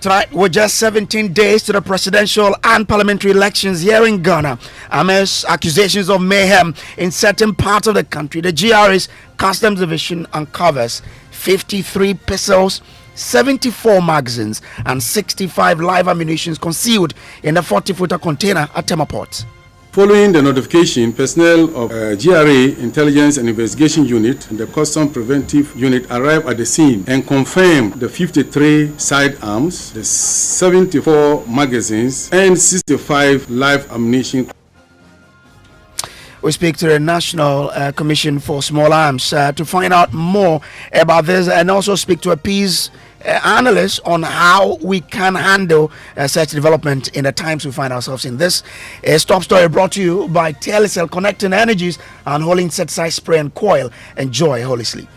Tonight, with just 17 days to the presidential and parliamentary elections here in Ghana, amidst accusations of mayhem in certain parts of the country, the GRA's Customs Division uncovers 53 pistols, 74 magazines, and 65 live ammunition concealed in a 40-footer container at Tema port. Following the notification, personnel of GRA Intelligence and Investigation Unit and the Custom Preventive Unit arrived at the scene and confirmed the 53 sidearms, the 74 magazines, and 65 live ammunition. We speak to the National Commission for Small Arms to find out more about this, and also speak to a peace analyst on how we can handle such development in the times we find ourselves in. This is Top Story, brought to you by Telecel, connecting energies and Holy Insecticide Spray and Coil. Enjoy holy sleep.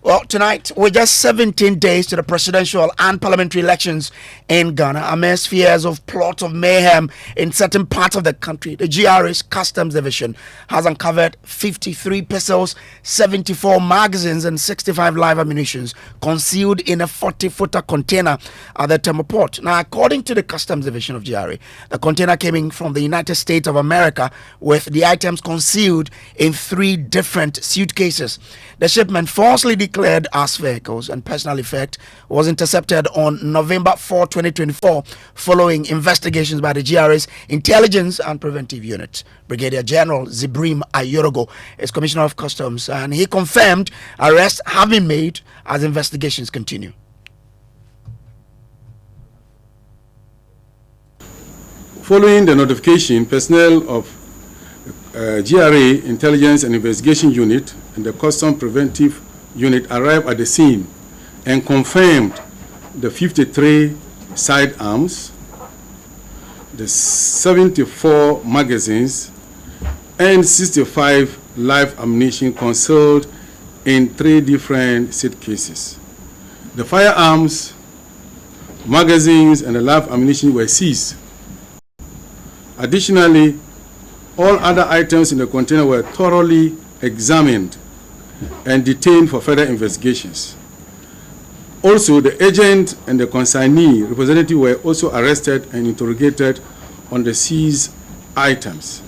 Well, tonight, with just 17 days to the presidential and parliamentary elections in Ghana, amidst fears of plots of mayhem in certain parts of the country, the GRA's Customs Division has uncovered 53 pistols, 74 magazines, and 65 live ammunition concealed in a 40-footer container at the Tema port. Now, according to the Customs Division of GRA, the container came in from the United States of America with the items concealed in 3 different suitcases. The shipment falsely declared as vehicles and personal effect was intercepted on November 4, 2024, following investigations by the GRA's Intelligence and Preventive Unit. Brigadier General Zibrim Ayorogo is Commissioner of Customs, and he confirmed arrests have been made as investigations continue. Following the notification, personnel of GRA Intelligence and Investigation Unit and the Custom Preventive Unit arrived at the scene and confirmed the 53 sidearms, the 74 magazines, and 65 live ammunition concealed in 3 different suitcases. The firearms, magazines, and the live ammunition were seized. Additionally, all other items in the container were thoroughly examined and detained for further investigations. Also, the agent and the consignee representative were also arrested and interrogated on the seized items.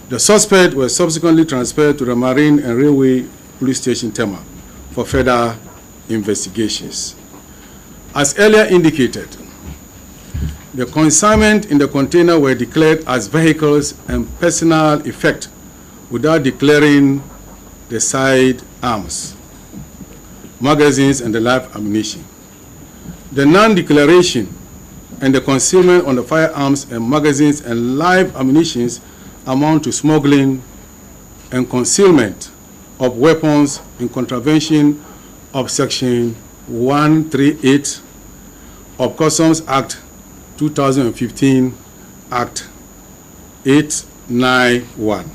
The suspect was subsequently transferred to the Marine and Railway Police Station Tema for further investigations. As earlier indicated, the consignment in the container were declared as vehicles and personal effect without declaring the sidearms, magazines, and the live ammunition. The non-declaration and the concealment on the firearms and magazines and live ammunition amount to smuggling and concealment of weapons in contravention of Section 138 of Customs Act 2015, Act 891.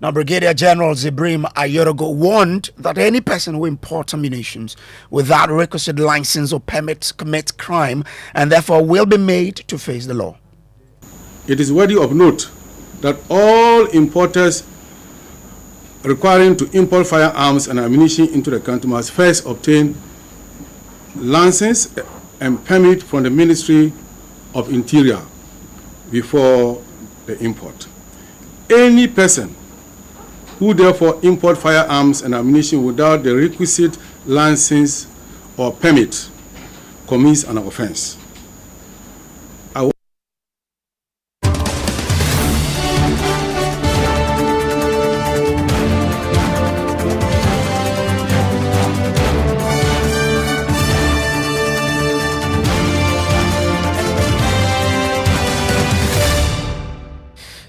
Now, Brigadier General Zibrim Ayorogo warned that any person who imports ammunition without requisite license or permit commits crime and therefore will be made to face the law. It is worthy of note that all importers requiring to import firearms and ammunition into the country must first obtain license and permit from the Ministry of Interior before the import. Any person who therefore import firearms and ammunition without the requisite license or permit commits an offense.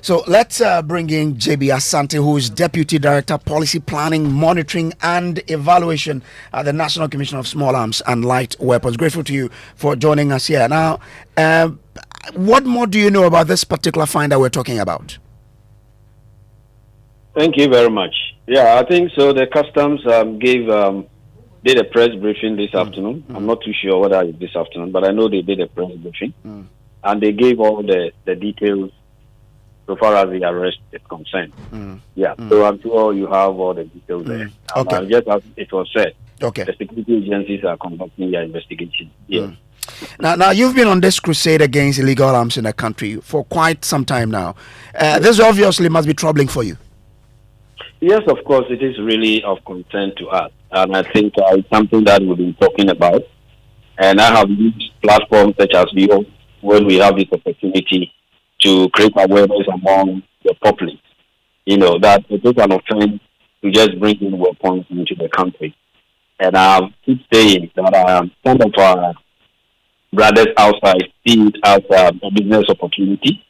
So let's bring in JB Asante, who is Deputy Director, Policy Planning, Monitoring and Evaluation at the National Commission of Small Arms and Light Weapons. Grateful to you for joining us here. Now, what more do you know about this particular find that we're talking about? Thank you very much. Yeah, I think so. The customs did a press briefing this afternoon. I'm not too sure whether it's this afternoon, but I know they did a press briefing. And they gave all the details so far as the arrest is concerned. So I'm sure you have all the details there. Okay. Just as it was said, okay, the security agencies are conducting their investigation. Now you've been on this crusade against illegal arms in the country for quite some time now. This obviously must be troubling for you. Yes, of course, it is really of concern to us. And I think it's something that we've been talking about. And I have used platforms such as you when we have this opportunity to create awareness among the populace, that it is an offense to just bring in weapons into the country. And I keep saying that some of our brothers outside see it as a business opportunity,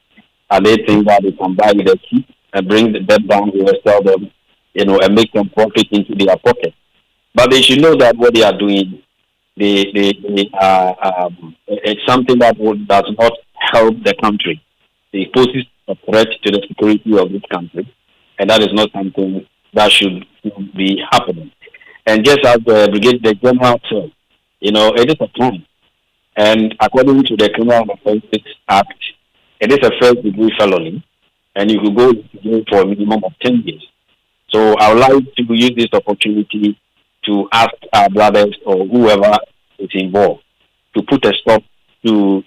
and they think that they can buy the key and bring the debt down here, sell them, and make them profit into their pocket. But they should know that what they are doing, it's something that does not help the country. It poses a threat to the security of this country, and that is not something that should be happening. And just as the General said, it is a crime. And according to the Criminal Offences Act, it is a first-degree felony, and you could go to jail for a minimum of 10 years. So I would like to use this opportunity to ask our brothers or whoever is involved to put a stop to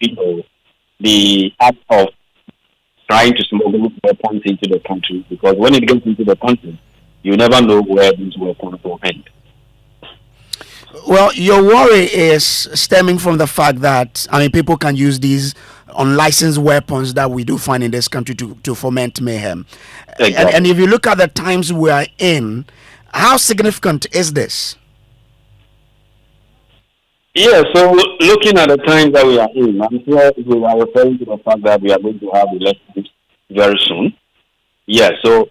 the act of trying to smuggle weapons into the country, because when it gets into the country, you never know where these weapons will end. Well, your worry is stemming from the fact that, people can use these unlicensed weapons that we do find in this country to foment mayhem. Exactly. And if you look at the times we are in, how significant is this? Yeah, so looking at the times that we are in, I'm sure we are referring to the fact that we are going to have elections very soon. Yeah, so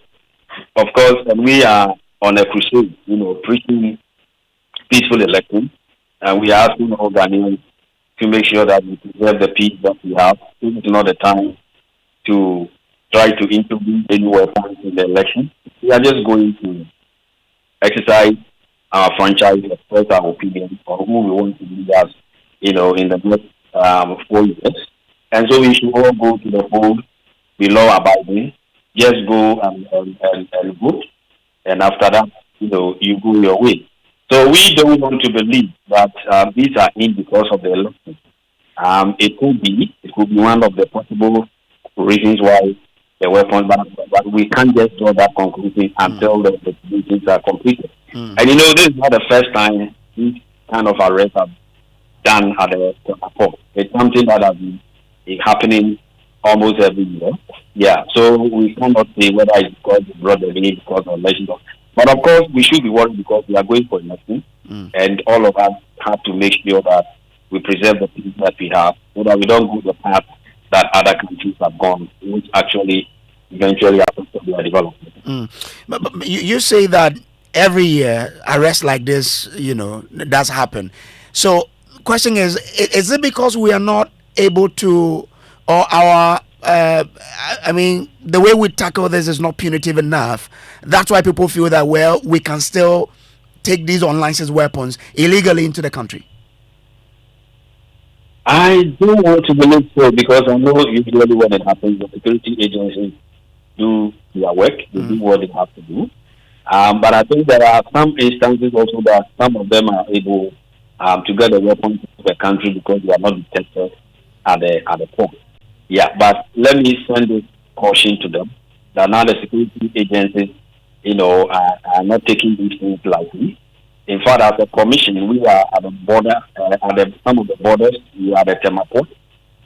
of course, we are on a crusade, preaching peaceful elections, and we are asking all Ghanaians to make sure that we preserve the peace that we have. This is not the time to try to introduce any weapons in the election. We are just going to exercise our franchise, express our opinion on who we want to lead us, in the next 4 years. And so we should all go to the poll, be law abiding, just go and vote. And after that, you go your way. So we don't want to believe that these are in because of the election. It could be one of the possible reasons why the weapons, but we can't just draw that conclusion until the investigations are completed. And this is not the first time these kind of arrests are done at the court. It's something that has been happening almost every year. Yeah, so we cannot say whether it's because they brought the name because of election. But of course, we should be worried because we are going for election, and all of us have to make sure that we preserve the peace that we have, so that we don't go the path that other countries have gone, which actually eventually affects their development. But you say that every year arrests like this, does happen. So, question is it because we are not able to, or our the way we tackle this is not punitive enough? That's why people feel that, well, we can still take these unlicensed weapons illegally into the country. I don't want to believe so, because I know usually when it happens, the security agencies do their work, they do what they have to do. But I think there are some instances also that some of them are able to get the weapons into the country because they are not detected at the port. Yeah, but let me send this caution to them that now the security agencies, are not taking these things lightly. In fact, as a commission, we are at the border, some of the borders, we are at the Tema port,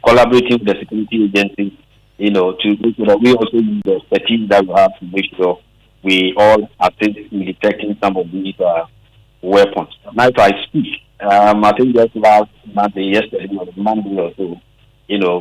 collaborating with the security agencies, to make sure that we also use the expertise that we have to make sure we all assist in detecting some of these weapons. Now, if I speak, I think just last Monday, yesterday, or Monday or so,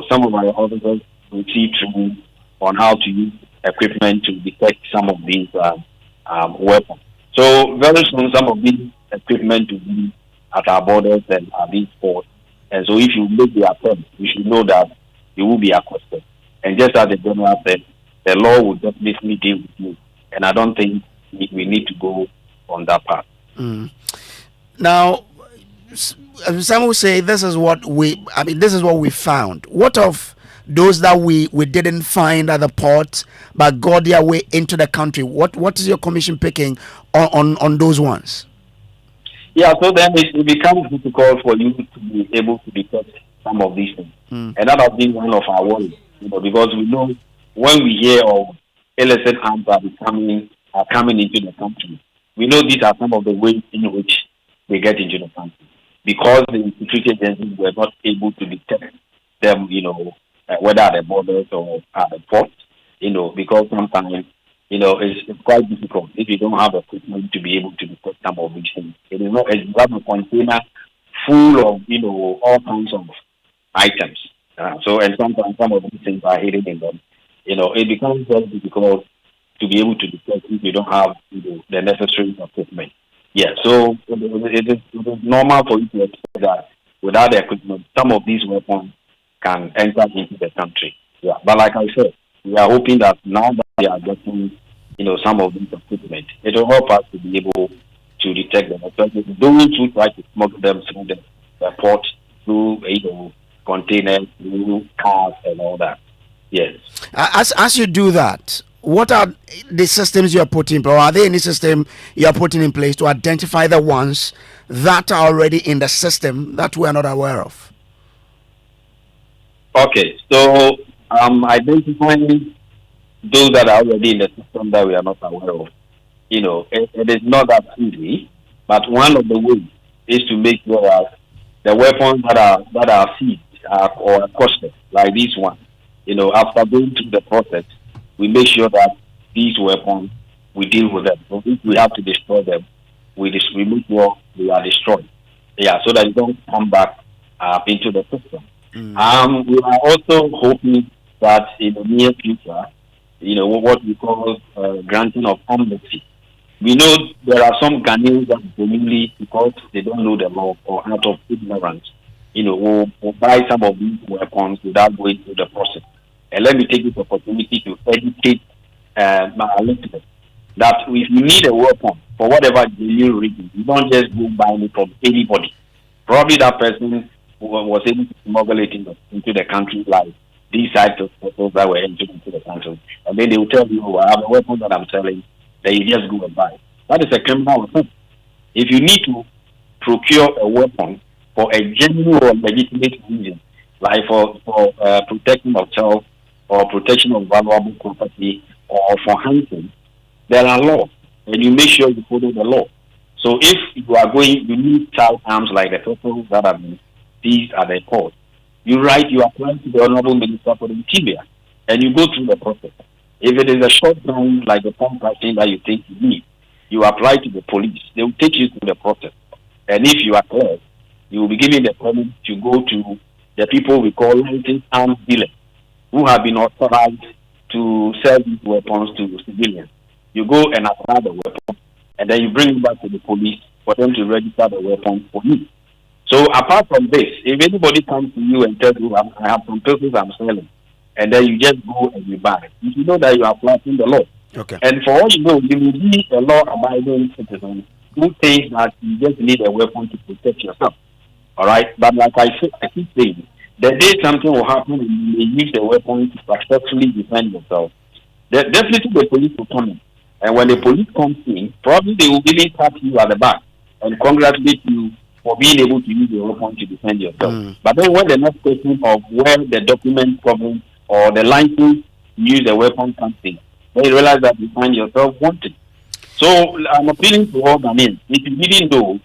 some of our officers received training on how to use equipment to detect some of these weapons. So very soon, some of these equipment will be at our borders and at these ports. And so if you make the attempt, you should know that you will be accosted. And just as the general said, the law will definitely deal with you. And I don't think we need to go on that path. Now, some will say this is what we found. What of those that we didn't find at the port but got their way into the country? What is your commission picking on those ones? Yeah, so then it becomes difficult for you to be able to detect some of these things. And that has been one of our worries, because we know when we hear of illicit arms are coming into the country, we know these are some of the ways in which they get into the country. Because the security agencies were not able to detect them, whether at the borders or at the ports, because sometimes, it's quite difficult if you don't have equipment to be able to detect some of these things. It is not you have a container full of, all kinds of items. And sometimes some of these things are hidden in them. It becomes very difficult to be able to detect if you don't have the necessary equipment. Yeah, so it is normal for you to expect that without the equipment, some of these weapons can enter into the country. Yeah, but like I said, we are hoping that now that we are getting, some of these equipment, it will help us to be able to detect them. Especially those who try to smuggle them through the port, through containers, through cars, and all that. Yes. As you do that, what are the systems you are putting, or are there any system you are putting in place to identify the ones that are already in the system that we are not aware of? Okay, so identifying those that are already in the system that we are not aware of, it is not that easy. But one of the ways is to make sure that the weapons that are seized or accosted, like this one, after going through the process, we make sure that these weapons, we deal with them. So if we have to destroy them, we make sure they are destroyed. Yeah, so that they don't come back into the system. We are also hoping that in the near future, what we call granting of amnesty. We know there are some Ghanaians that genuinely, because they don't know the law or out of ignorance, will buy some of these weapons without going through the process. And let me take this opportunity to educate my listeners that if you need a weapon for whatever genuine reason, you don't just go buy it from anybody. Probably that person was able to smuggle it into the country, like these types of weapons that were entered into the country. And then they will tell you, I have a weapon that I'm selling, then you just go and buy. That is a criminal offense. If you need to procure a weapon for a genuine or legitimate reason, like for protection of self or protection of valuable property or for hunting, there are laws, and you make sure you follow the law. So if you need firearms like the pistols that have been seized at the court, you apply to the Honorable Minister for the Interior, and you go through the process. If it is a short time, like the pump pricing that you think you need, you apply to the police. They will take you through the process. And if you are cleared, you will be given the permit to go to the people we call licensed arms dealers, who have been authorized to sell these weapons to civilians. You go and acquire the weapon, and then you bring it back to the police for them to register the weapon for you. So apart from this, if anybody comes to you and tells you, I have some pistols I'm selling, and then you just go and you buy it, you know that you are flouting the law. Okay. And for all you know, you will be a law-abiding citizen who thinks that you just need a weapon to protect yourself. All right? But like I keep saying, the day something will happen and you may use the weapon to successfully defend yourself, definitely the police will come in. And when the police comes in, probably they will really tap you at the back and congratulate you for being able to use your weapon to defend yourself. But then when the next question of where the document problem or the license to use the weapon comes in, then you realize that you find yourself wanted. So I'm appealing to all Ghanaians. If you didn't know,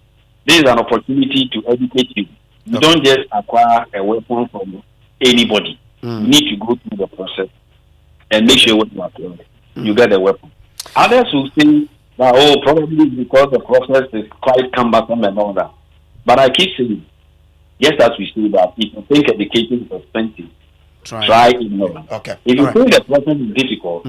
this is an opportunity to educate you. You don't just acquire a weapon from anybody. You need to go through the process and make sure what you acquire, you get the weapon. Others will say that, probably because the process is quite cumbersome and all that. But I keep saying, just as we say that if you think education is expensive, try ignorance. Okay. If you think the person is difficult,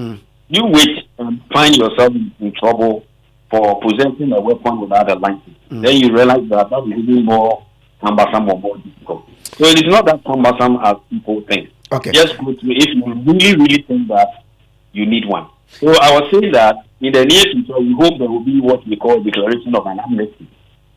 you wait and find yourself in trouble for possessing a weapon without a license. Then you realize that is even more cumbersome or more difficult. So it is not that cumbersome as people think. Okay. Just go to if you really think that you need one. So I was saying that in the near future, we hope there will be what we call declaration of an amnesty,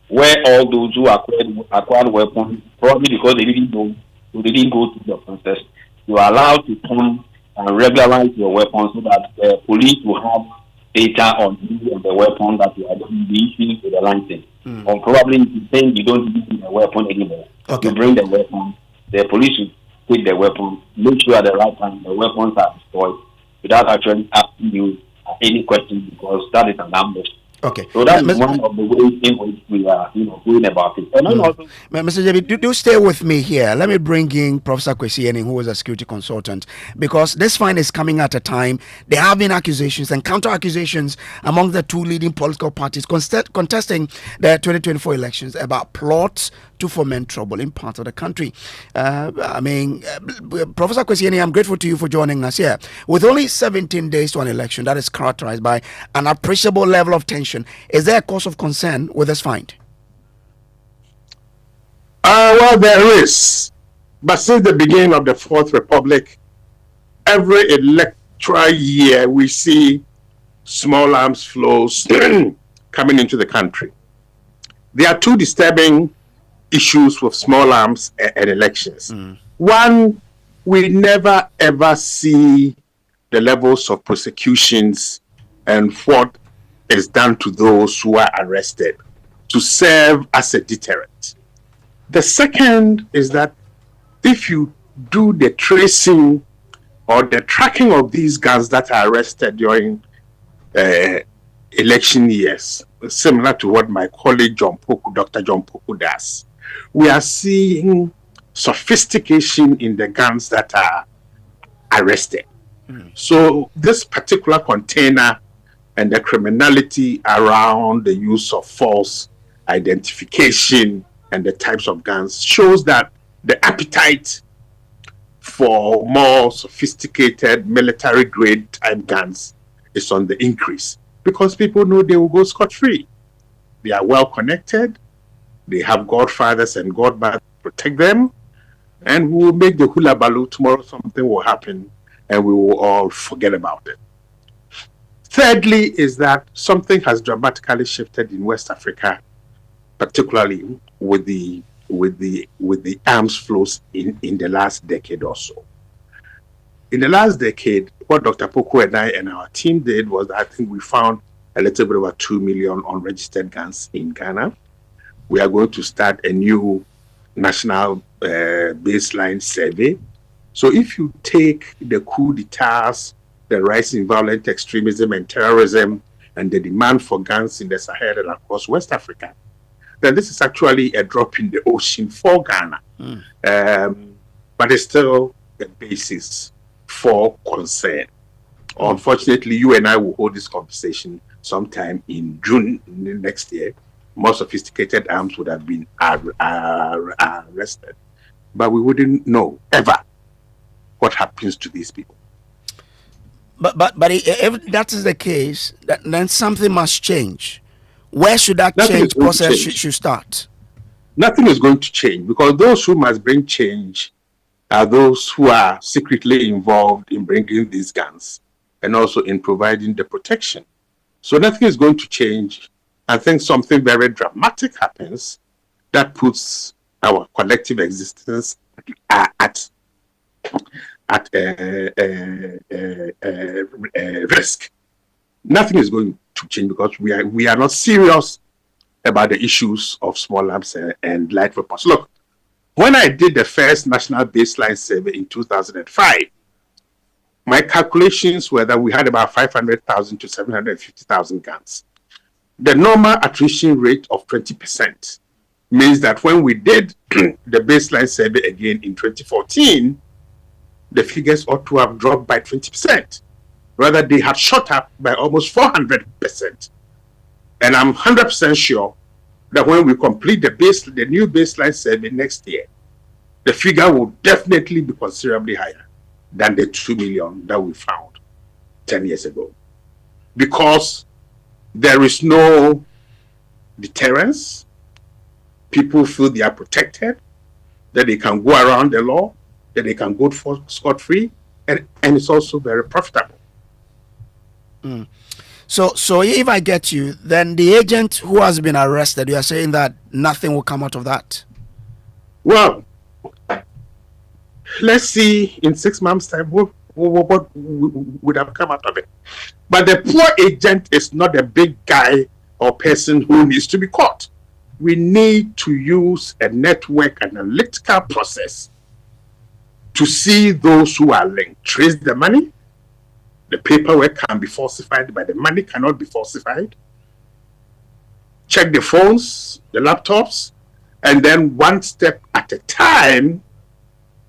where all those who acquired weapons, probably because they didn't go to the process, you are allowed to come and regularize your weapons so that the police will have data on you and the weapon that you are going to be using with the license. Or probably if you think you don't need a weapon anymore, you bring the weapon, the police will take the weapon, make sure at the right time the weapons are destroyed without actually asking you any questions, because that is an amnesty. Okay. So that is one of the ways in which we are, going about it. And then also, Mr. JB, do stay with me here. Let me bring in Professor Kwesi Ening, who is a security consultant, because this fine is coming at a time there have been accusations and counter accusations among the two leading political parties contesting the 2024 elections about plots to foment trouble in parts of the country. Professor Kwesi Ening, I'm grateful to you for joining us here. With only 17 days to an election that is characterized by an appreciable level of tension, is there a cause of concern with this find? Well, there is. But since the beginning of the Fourth Republic, every electoral year we see small arms flows coming into the country. There are two disturbing issues with small arms and elections. One, we never ever see the levels of prosecutions and what is done to those who are arrested to serve as a deterrent. The second is that if you do the tracing or the tracking of these guns that are arrested during election years, similar to what my colleague Dr. John Poku does, we are seeing sophistication in the guns that are arrested. So this particular container and the criminality around the use of false identification and the types of guns shows that the appetite for more sophisticated military grade type guns is on the increase, because people know they will go scot-free. They are well connected, they have godfathers and godmothers to protect them, and we will make the hula baloo. Tomorrow something will happen and we will all forget about it. Thirdly is that something has dramatically shifted in West Africa, particularly with the arms flows in the last decade or so. In the last decade, what Dr. Poku and I and our team did was, I think we found a little bit over 2 million unregistered guns in Ghana. We are going to start a new national baseline survey. So if you take the coup d'etats, the rise in violent extremism and terrorism, and the demand for guns in the Sahel and across West Africa, then this is actually a drop in the ocean for Ghana. But it's still a basis for concern. Unfortunately, you and I will hold this conversation sometime in June next year. More sophisticated arms would have been arrested. But we wouldn't know ever what happens to these people. But if that is the case, then something must change. Where should that change process should start? Nothing is going to change, because those who must bring change are those who are secretly involved in bringing these guns and also in providing the protection. So nothing is going to change. I think something very dramatic happens that puts our collective existence at risk. Nothing is going to change, because we are not serious about the issues of small arms and light weapons. Look, when I did the first national baseline survey in 2005, my calculations were that we had about 500,000 to 750,000 guns. The normal attrition rate of 20% means that when we did the baseline survey again in 2014, the figures ought to have dropped by 20%. Rather, they had shot up by almost 400%. And I'm 100% sure that when we complete the new baseline survey next year, the figure will definitely be considerably higher. than the 2 million that we found 10 years ago. Because there is no deterrence. People feel they are protected, that they can go around the law, that they can go for scot-free, and it's also very profitable. So if I get you, then the agent who has been arrested, you are saying that nothing will come out of that? Well, let's see in 6 months' time what would have come out of it. But the poor agent is not a big guy or person who needs to be caught. We need to use a network analytical process to see those who are linked. Trace the money. The paperwork can be falsified, but the money cannot be falsified. Check the phones, the laptops, and then one step at a time,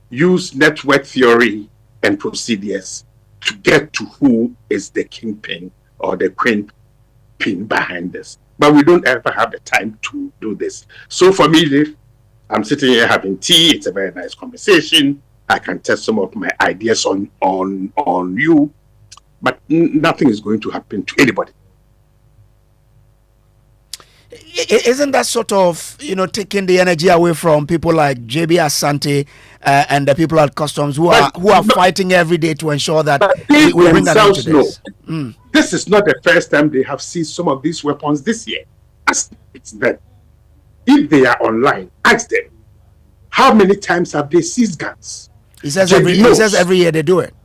use network theory and procedures to get to who is the kingpin or the queen behind this. But we don't ever have the time to do this. So for me, I'm sitting here having tea. It's a very nice conversation. I can test some of my ideas on you, but nothing is going to happen to anybody. Isn't that sort of, taking the energy away from people like JB Asante and the people at Customs who are fighting every day to ensure that they we bring that into this? This is not the first time they have seized some of these weapons this year. Ask them. If they are online, ask them. How many times have they seized guns? He says every year they do it.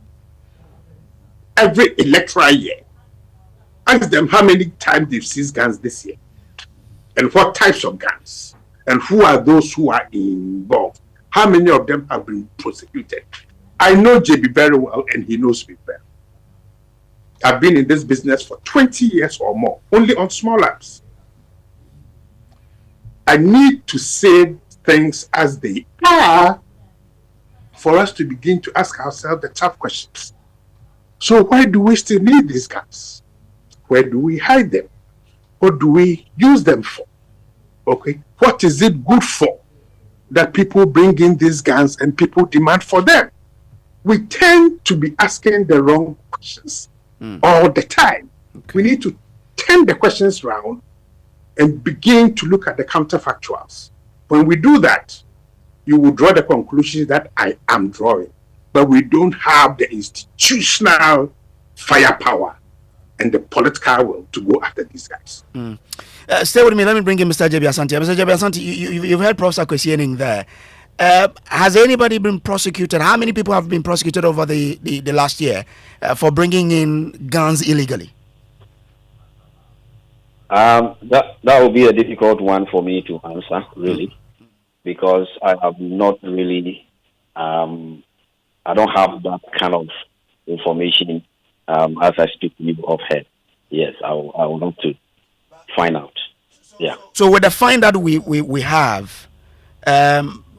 Every electoral year. Ask them how many times they've seized guns this year. And what types of guns? And who are those who are involved? How many of them have been prosecuted? I know JB very well, and he knows me well. I've been in this business for 20 years or more, only on small arms. I need to say things as they are for us to begin to ask ourselves the tough questions. So why do we still need these guns? Where do we hide them? What do we use them for? Okay, what is it good for that people bring in these guns and people demand for them? We tend to be asking the wrong questions all the time. Okay. We need to turn the questions around and begin to look at the counterfactuals. When we do that, you will draw the conclusions that I am drawing. But we don't have the institutional firepower and the political will to go after these guys. Stay with me. Let me bring in Mr. JB Asante. Mr. JB Asante, you've heard Professor questioning there. Has anybody been prosecuted? How many people have been prosecuted over the last year for bringing in guns illegally? That will be a difficult one for me to answer, really, because I have not really, I don't have that kind of information as I speak to you of head. Yes, I will want to find out. Yeah. So with the find that we have,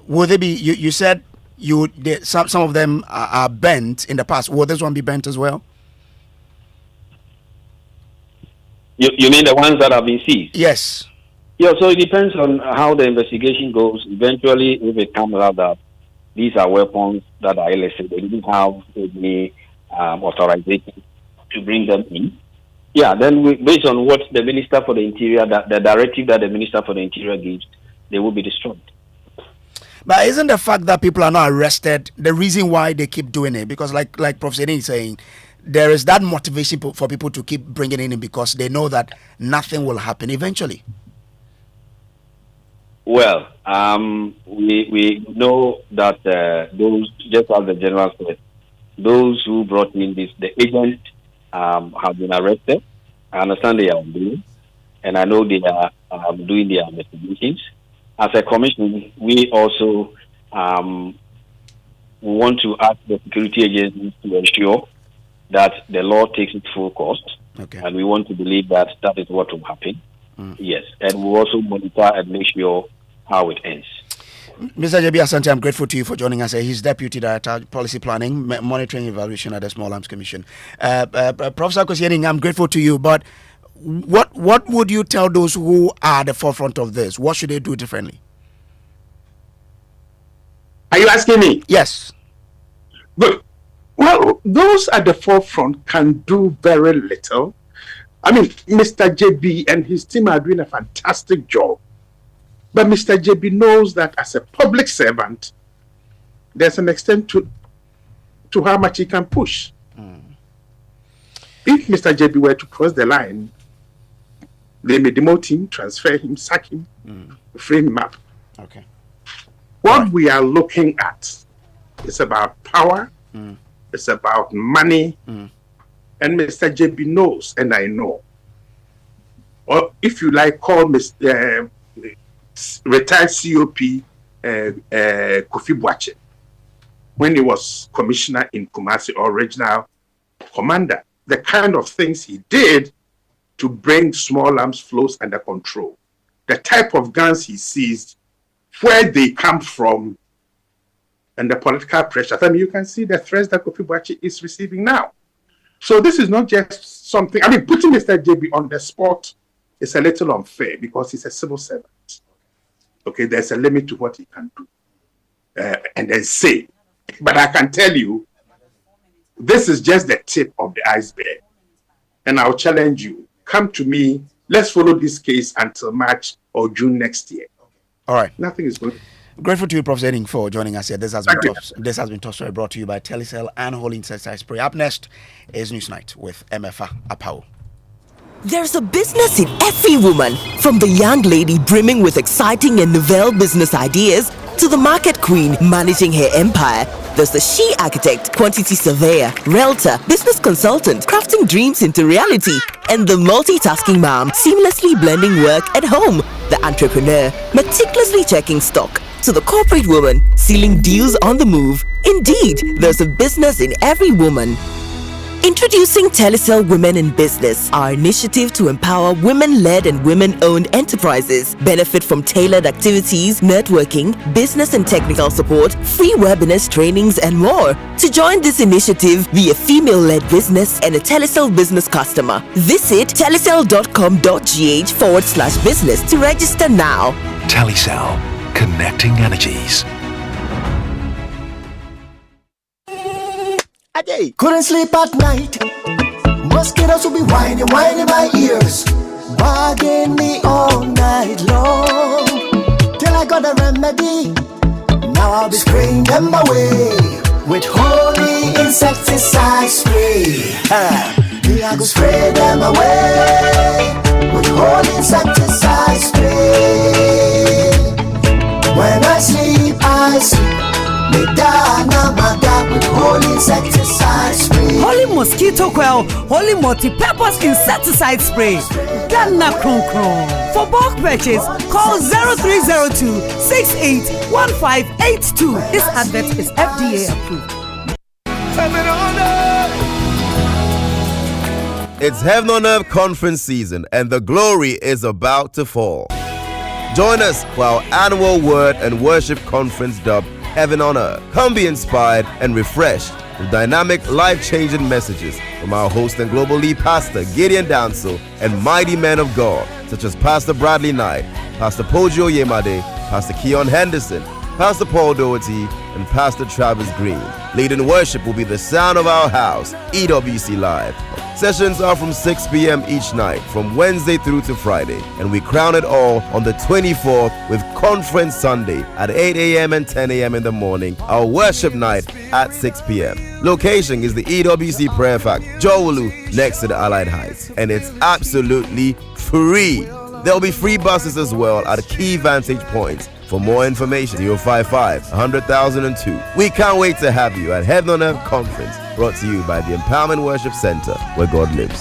will they be? You said some of them are bent in the past. Will this one be bent as well? You mean the ones that have been seized? Yes. Yeah. So it depends on how the investigation goes. Eventually, if it comes out that these are weapons that are illicit, they didn't have any authorization to bring them in. Yeah, then based on what the Minister for the Interior, the directive that the Minister for the Interior gives, they will be destroyed. But isn't the fact that people are not arrested the reason why they keep doing it? Because like Professor is saying, there is that motivation for people to keep bringing it in because they know that nothing will happen eventually. Well, we know that those, just as the General said, those who brought in this, the agents have been arrested. I understand they are doing, and I know they are doing their investigations. As a commission, we also want to ask the security agencies to ensure that the law takes its full course, and we want to believe that that is what will happen. Yes, and we'll also monitor and make sure how it ends. Mr. JB Asante, I'm grateful to you for joining us. He's Deputy Director, Policy Planning, Monitoring Evaluation at the Small Arms Commission. Professor Kosiening, I'm grateful to you, but what would you tell those who are at the forefront of this? What should they do differently? Are you asking me? Yes. Good. Well, those at the forefront can do very little. I mean, Mr. JB and his team are doing a fantastic job. But Mr. JB knows that as a public servant, there's an extent to how much he can push. If Mr. JB were to cross the line, they may demote him, transfer him, sack him, frame him up. Okay. What we are looking at is about power, it's about money, and Mr. JB knows, and I know. Or if you like, call Mr. Retired COP Kofi Boache, when he was commissioner in Kumasi or regional commander, the kind of things he did to bring small arms flows under control, the type of guns he seized, where they come from, and the political pressure. I mean, you can see the threats that Kofi Boache is receiving now. So this is not just something, I mean, putting Mr. JB on the spot is a little unfair because he's a civil servant. Okay, there's a limit to what he can do and then say. But I can tell you, this is just the tip of the iceberg. And I'll challenge you, come to me, let's follow this case until March or June next year. All right. Nothing is going. Grateful to you, Prof. Zeding, for joining us here. This has been Top Story brought to you by Telecel and Holy Insecticide Spray. Up next is Newsnight with Emefa Apawu. There's a business in every woman, from the young lady brimming with exciting and novel business ideas to the market queen managing her empire. There's the she architect, quantity surveyor, realtor, business consultant, crafting dreams into reality, and the multitasking mom seamlessly blending work at home. The entrepreneur, meticulously checking stock, to the corporate woman sealing deals on the move. Indeed, there's a business in every woman. Introducing Telecel Women in Business, our initiative to empower women-led and women-owned enterprises. Benefit from tailored activities, networking, business and technical support, free webinars, trainings, and more. To join this initiative, be a female-led business and a Telecel business customer. Visit telecel.com.gh/business to register now. Telecel, connecting energies. Couldn't sleep at night. Mosquitoes will be whining my ears, bugging me all night long. Till I got a remedy. Now I'll be spraying them away with holy insecticide spray. Me I go spray them away with holy insecticide spray. When I sleep, me dana with holy insecticide spray. Holy mosquito coil, holy multi-purpose insecticide spray. Dana Kron Kron. For bulk purchase, call 0302-681582. This advert is FDA approved. It's Heaven on Earth conference season, and the glory is about to fall. Join us for our annual word and worship conference dubbed Heaven on Earth. Come be inspired and refreshed with dynamic, life-changing messages from our host and global lead pastor Gideon Danso and mighty men of God such as Pastor Bradley Knight, Pastor Kojo Yemade, Pastor Keon Henderson, Pastor Paul Doherty, and Pastor Travis Green. Leading worship will be the sound of our house, EWC Live. Sessions are from 6 p.m. each night, from Wednesday through to Friday, and we crown it all on the 24th with Conference Sunday at 8 a.m. and 10 a.m. in the morning, our worship night at 6 p.m. Location is the EWC Prayer Fact, Jowolu, next to the Allied Heights, and it's absolutely free. There'll be free buses as well at key vantage points. For more information, 055-100,002. We can't wait to have you at Heaven on Earth Conference, brought to you by the Empowerment Worship Center, where God lives.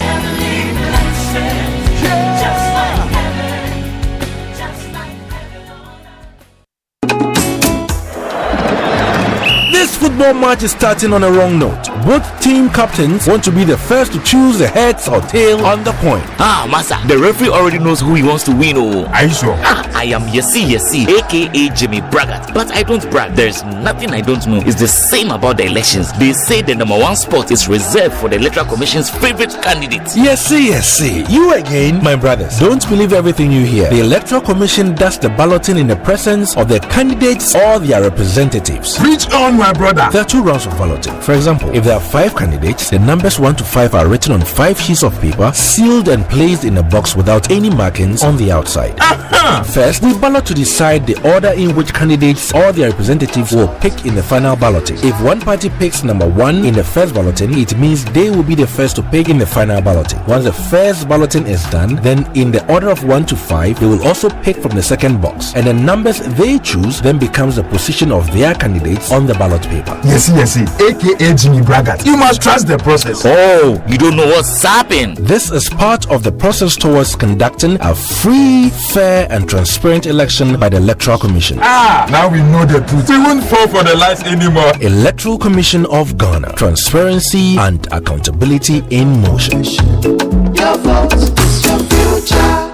This football match is starting on a wrong note. Both team captains want to be the first to choose the heads or tail on the point. Masa, the referee already knows who he wants to win. Are you sure? I am Yesi, aka Jimmy Braggart. But I don't brag. There's nothing I don't know. It's the same about the elections. They say the number one spot is reserved for the Electoral Commission's favorite candidate. Yesi. You again, my brothers. Don't believe everything you hear. The Electoral Commission does the balloting in the presence of the candidates or their representatives. Preach on, my brother. brother. There are 2 rounds of balloting. For example, if there are 5 candidates, the numbers 1 to 5 are written on 5 sheets of paper, sealed and placed in a box without any markings on the outside. First, we ballot to decide the order in which candidates or their representatives will pick in the final balloting. If one party picks number 1 in the first balloting, it means they will be the first to pick in the final balloting. Once the first balloting is done, then in the order of 1 to 5, they will also pick from the second box, and the numbers they choose then becomes the position of their candidates on the ballot paper. Yes, aka Jimmy Braggart. You must trust the process. Oh, you don't know what's happening. This is part of the process towards conducting a free, fair, and transparent election by the Electoral Commission. Now we know the truth. We won't fall for the lies anymore. Electoral Commission of Ghana. Transparency and accountability in motion. Your vote is your future.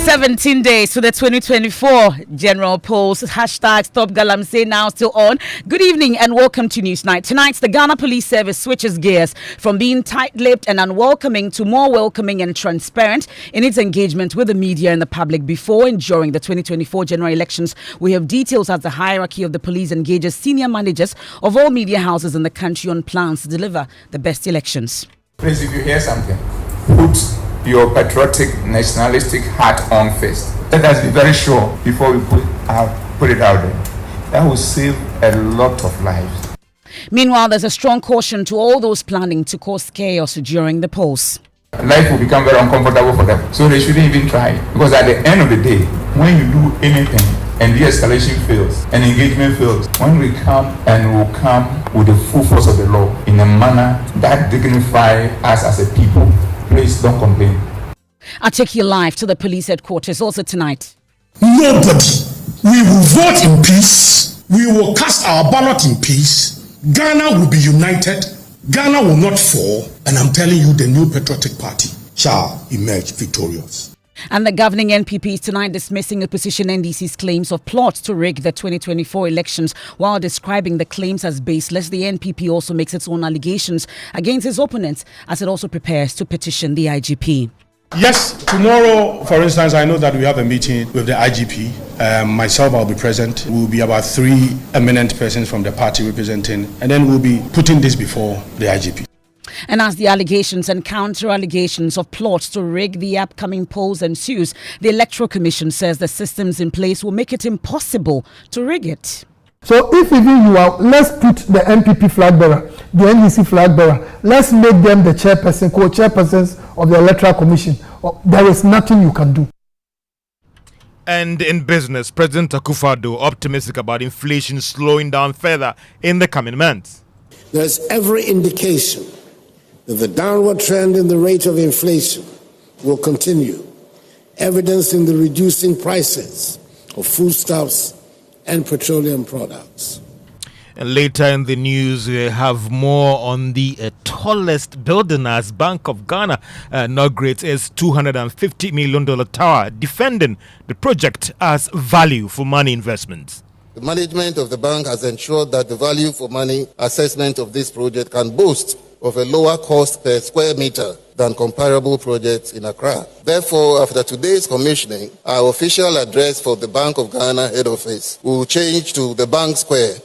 "17 days to the 2024 general polls. Hashtag Stop Galamsey now still on. Good evening and welcome to Newsnight. Tonight, the Ghana Police Service switches gears from being tight-lipped and unwelcoming to more welcoming and transparent in its engagement with the media and the public before and during the 2024 general elections. We have details as the hierarchy of the police engages senior managers of all media houses in the country on plans to deliver the best elections. Please, if you hear something, put your patriotic, nationalistic hat on first. Let us be very sure before we put it out there. That will save a lot of lives. Meanwhile, there's a strong caution to all those planning to cause chaos during the polls. Life will become very uncomfortable for them, so they shouldn't even try. Because at the end of the day, when you do anything and de-escalation fails and engagement fails, when we come and we'll come with the full force of the law in a manner that dignifies us as a people, please don't complain. I'll take you live to the police headquarters also tonight. Nobody. We will vote in peace. We will cast our ballot in peace. Ghana will be united. Ghana will not fall. And I'm telling you, the new patriotic party shall emerge victorious. And the governing NPP is tonight dismissing opposition NDC's claims of plots to rig the 2024 elections while describing the claims as baseless. The NPP also makes its own allegations against its opponents as it also prepares to petition the IGP. Yes, tomorrow, for instance, I know that we have a meeting with the IGP. Myself, I'll be present. We'll be about 3 eminent persons from the party representing, and then we'll be putting this before the IGP. And as the allegations and counter-allegations of plots to rig the upcoming polls ensues, the Electoral Commission says the systems in place will make it impossible to rig it. So if even you are, let's put the NPP flag bearer, the NDC flag bearer, let's make them the chairperson, co-chairpersons of the Electoral Commission. There is nothing you can do. And in business, President Akufo-Addo optimistic about inflation slowing down further in the coming months. There's every indication that the downward trend in the rate of inflation will continue, evidenced in the reducing prices of foodstuffs and petroleum products. And later in the news, we have more on the tallest building as Bank of Ghana inaugurates its $250 million tower, defending the project as value for money investments. The management of the bank has ensured that the value for money assessment of this project can boast of a lower cost per square meter than comparable projects in Accra. Therefore, after today's commissioning, our official address for the Bank of Ghana head office will change to the Bank Square.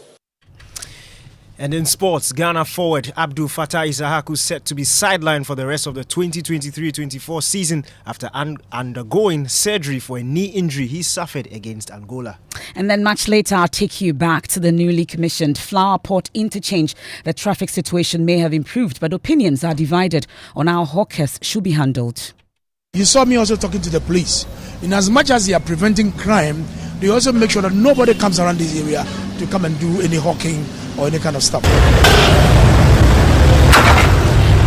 And in sports, Ghana forward Abdul Fattah Issahaku set to be sidelined for the rest of the 2023-24 season after undergoing surgery for a knee injury he suffered against Angola. And then much later, I'll take you back to the newly commissioned Flower Port interchange. The traffic situation may have improved, but opinions are divided on how hawkers should be handled. You saw me also talking to the police. In as much as they are preventing crime, they also make sure that nobody comes around this area to come and do any hawking or any kind of stuff.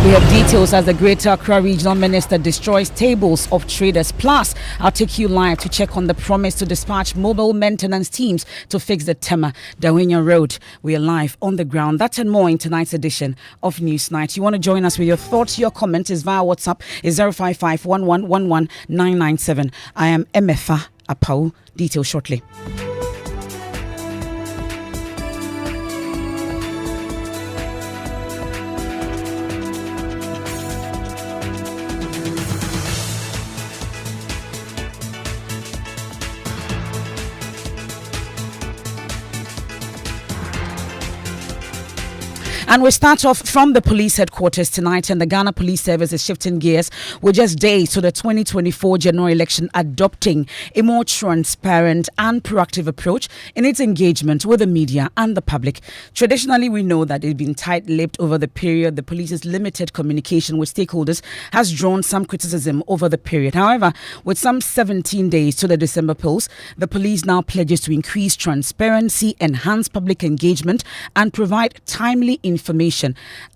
We have details as the Greater Accra Regional Minister destroys tables of traders. Plus, I'll take you live to check on the promise to dispatch mobile maintenance teams to fix the Tema Dawenya Road. We are live on the ground. That and more in tonight's edition of Newsnight. You want to join us with your thoughts, your comments is via WhatsApp is 055 1111 997. I am Emefa Apawu. Details shortly. And we start off from the police headquarters tonight, and the Ghana Police Service is shifting gears with just days to the 2024 general election, adopting a more transparent and proactive approach in its engagement with the media and the public. Traditionally, we know that it's been tight-lipped over the period. The police's limited communication with stakeholders has drawn some criticism over the period. However, with some 17 days to the December polls, the police now pledges to increase transparency, enhance public engagement, and provide timely information.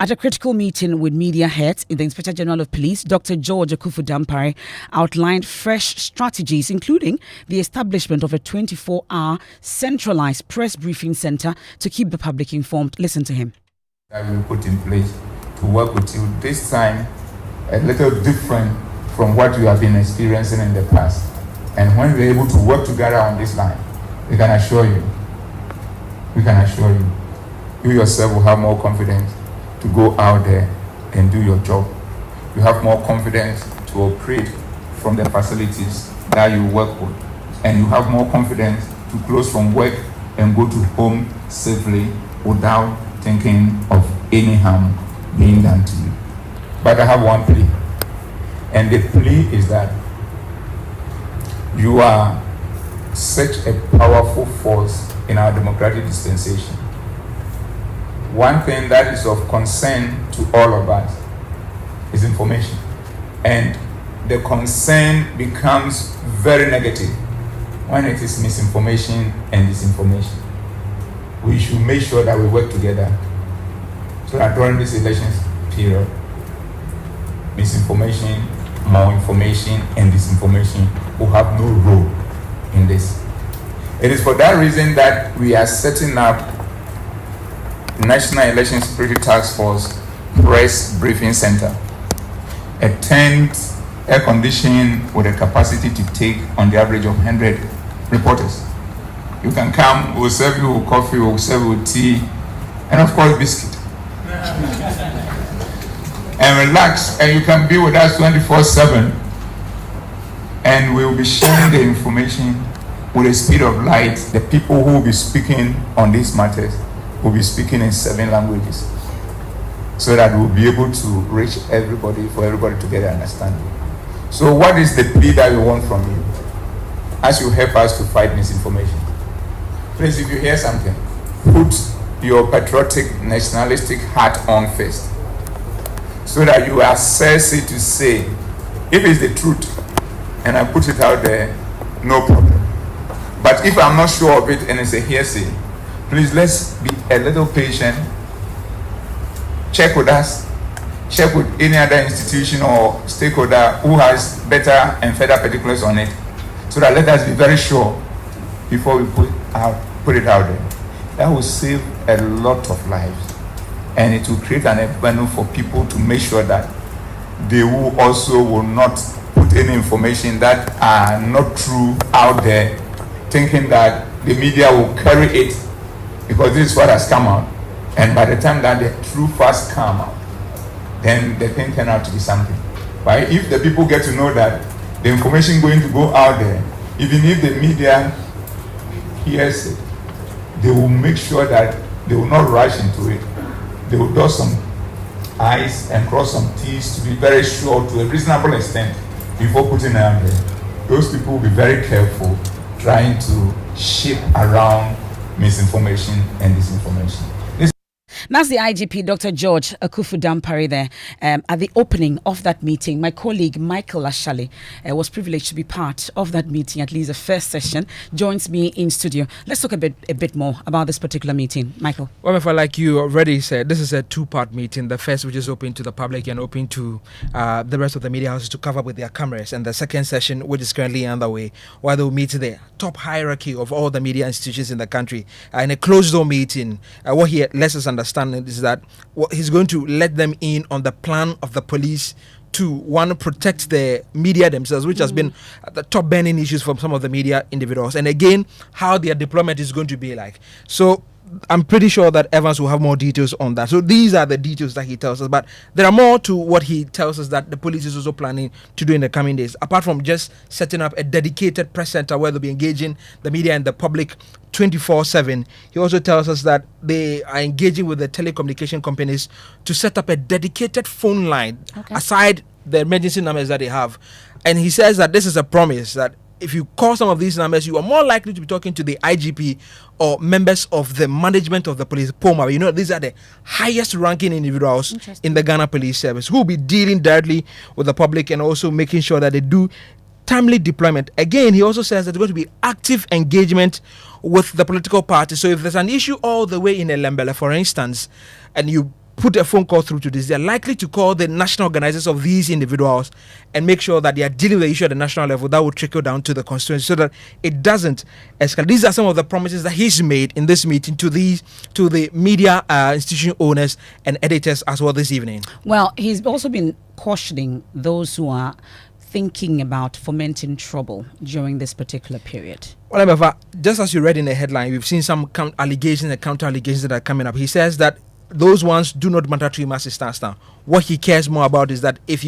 At a critical meeting with media heads, the Inspector General of Police, Dr. George Akufu-Dampare, outlined fresh strategies, including the establishment of a 24-hour centralized press briefing center to keep the public informed. Listen to him. I will put in place to work with you this time a little different from what you have been experiencing in the past. And when we're able to work together on this line, we can assure you, you yourself will have more confidence to go out there and do your job. You have more confidence to operate from the facilities that you work with. And you have more confidence to close from work and go to home safely without thinking of any harm being done to you. But I have one plea. And the plea is that you are such a powerful force in our democratic dispensation. One thing that is of concern to all of us is information. And the concern becomes very negative when it is misinformation and disinformation. We should make sure that we work together so that during this elections period, misinformation, more information, and disinformation will have no role in this. It is for that reason that we are setting up National Election Security Task Force Press Briefing Center, a tent, air conditioned with a capacity to take on the average of 100 reporters. You can come, we'll serve you with coffee, we'll serve you with tea, and of course biscuit. And relax, and you can be with us 24/7, and we will be sharing the information with the speed of light. The people who will be speaking on these matters will be speaking in 7 languages, so that we'll be able to reach everybody, for everybody to get an understanding. So what is the plea that we want from you as you help us to fight misinformation? Please, if you hear something, put your patriotic, nationalistic hat on first, so that you assess it to say, if it's the truth, and I put it out there, no problem. But if I'm not sure of it and it's a hearsay, please let's be a little patient. Check with us, check with any other institution or stakeholder who has better and further particulars on it, so that let us be very sure before we put it out there. That will save a lot of lives, and it will create an avenue for people to make sure that they will not put any information that are not true out there, thinking that the media will carry it because this is what has come out. And by the time that the true facts come out, then the thing turn out to be something. But if the people get to know that the information going to go out there, even if the media hears it, they will make sure that they will not rush into it. They will dot some I's and cross some T's to be very sure to a reasonable extent before putting it out there. Those people will be very careful trying to shape around misinformation and disinformation. That's the IGP, Dr. George Akufu-Dampare there. At the opening of that meeting, my colleague Michael Ashale was privileged to be part of that meeting, at least the first session, joins me in studio. Let's talk a bit more about this particular meeting. Michael. Well, if like you already said, this is a 2-part meeting. The first, which is open to the public and open to the rest of the media houses to cover with their cameras. And the second session, which is currently underway, where they'll meet the top hierarchy of all the media institutions in the country. In a closed-door meeting, what he lets us understand is that he's going to let them in on the plan of the police to want to protect the media themselves, which has been the top burning issues from some of the media individuals, and again how their deployment is going to be like. So I'm pretty sure that Evans will have more details on that. So these are the details that he tells us. But there are more to what he tells us that the police is also planning to do in the coming days. Apart from just setting up a dedicated press center where they'll be engaging the media and the public 24/7, he also tells us that they are engaging with the telecommunication companies to set up a dedicated phone line aside the emergency numbers that they have. And he says that this is a promise that if you call some of these numbers, you are more likely to be talking to the IGP or members of the management of the police, POMA. You know, these are the highest ranking individuals in the Ghana Police Service who will be dealing directly with the public and also making sure that they do timely deployment. Again, he also says that there's going to be active engagement with the political parties. So if there's an issue all the way in Elembele, for instance, and you put a phone call through to this, they're likely to call the national organizers of these individuals and make sure that they are dealing with the issue at the national level. That will trickle down to the constituency so that it doesn't escalate. These are some of the promises that he's made in this meeting to the media institution owners and editors as well this evening. Well, he's also been cautioning those who are thinking about fomenting trouble during this particular period. Well, Emefa, just as you read in the headline, we've seen some allegations and counter allegations that are coming up. He says that those ones do not matter to him as it stands now. What he cares more about is that if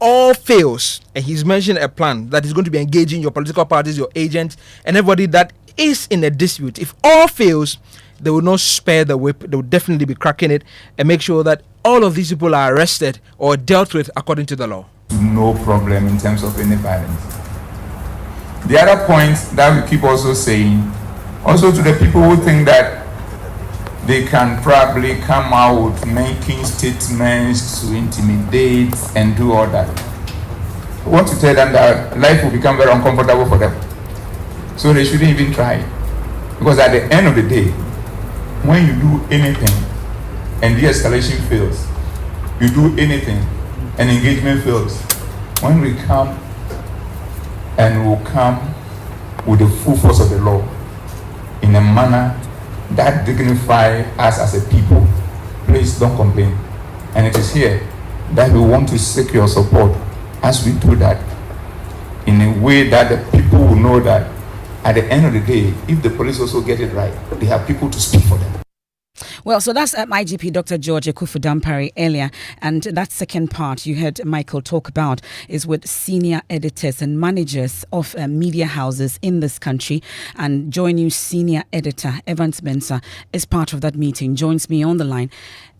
all fails, and he's mentioned a plan that is going to be engaging your political parties, your agents, and everybody that is in a dispute. If all fails, they will not spare the whip. They will definitely be cracking it and make sure that all of these people are arrested or dealt with according to the law. No problem in terms of any violence. The other point that we keep also saying, also to the people who think that they can probably come out with making statements to intimidate and do all that. I want to tell them that life will become very uncomfortable for them. So they shouldn't even try. Because at the end of the day, when you do anything and de-escalation fails, you do anything and engagement fails, when we come and we'll come with the full force of the law in a manner that dignify us as a people, please don't complain. And it is here that we want to seek your support as we do that in a way that the people will know that at the end of the day, if the police also get it right, they have people to speak for them. Well, so that's IGP Dr. George Ekufu-Dampare earlier. And that second part you heard Michael talk about is with senior editors and managers of media houses in this country. And join you, senior editor Evans Mensah is part of that meeting, joins me on the line.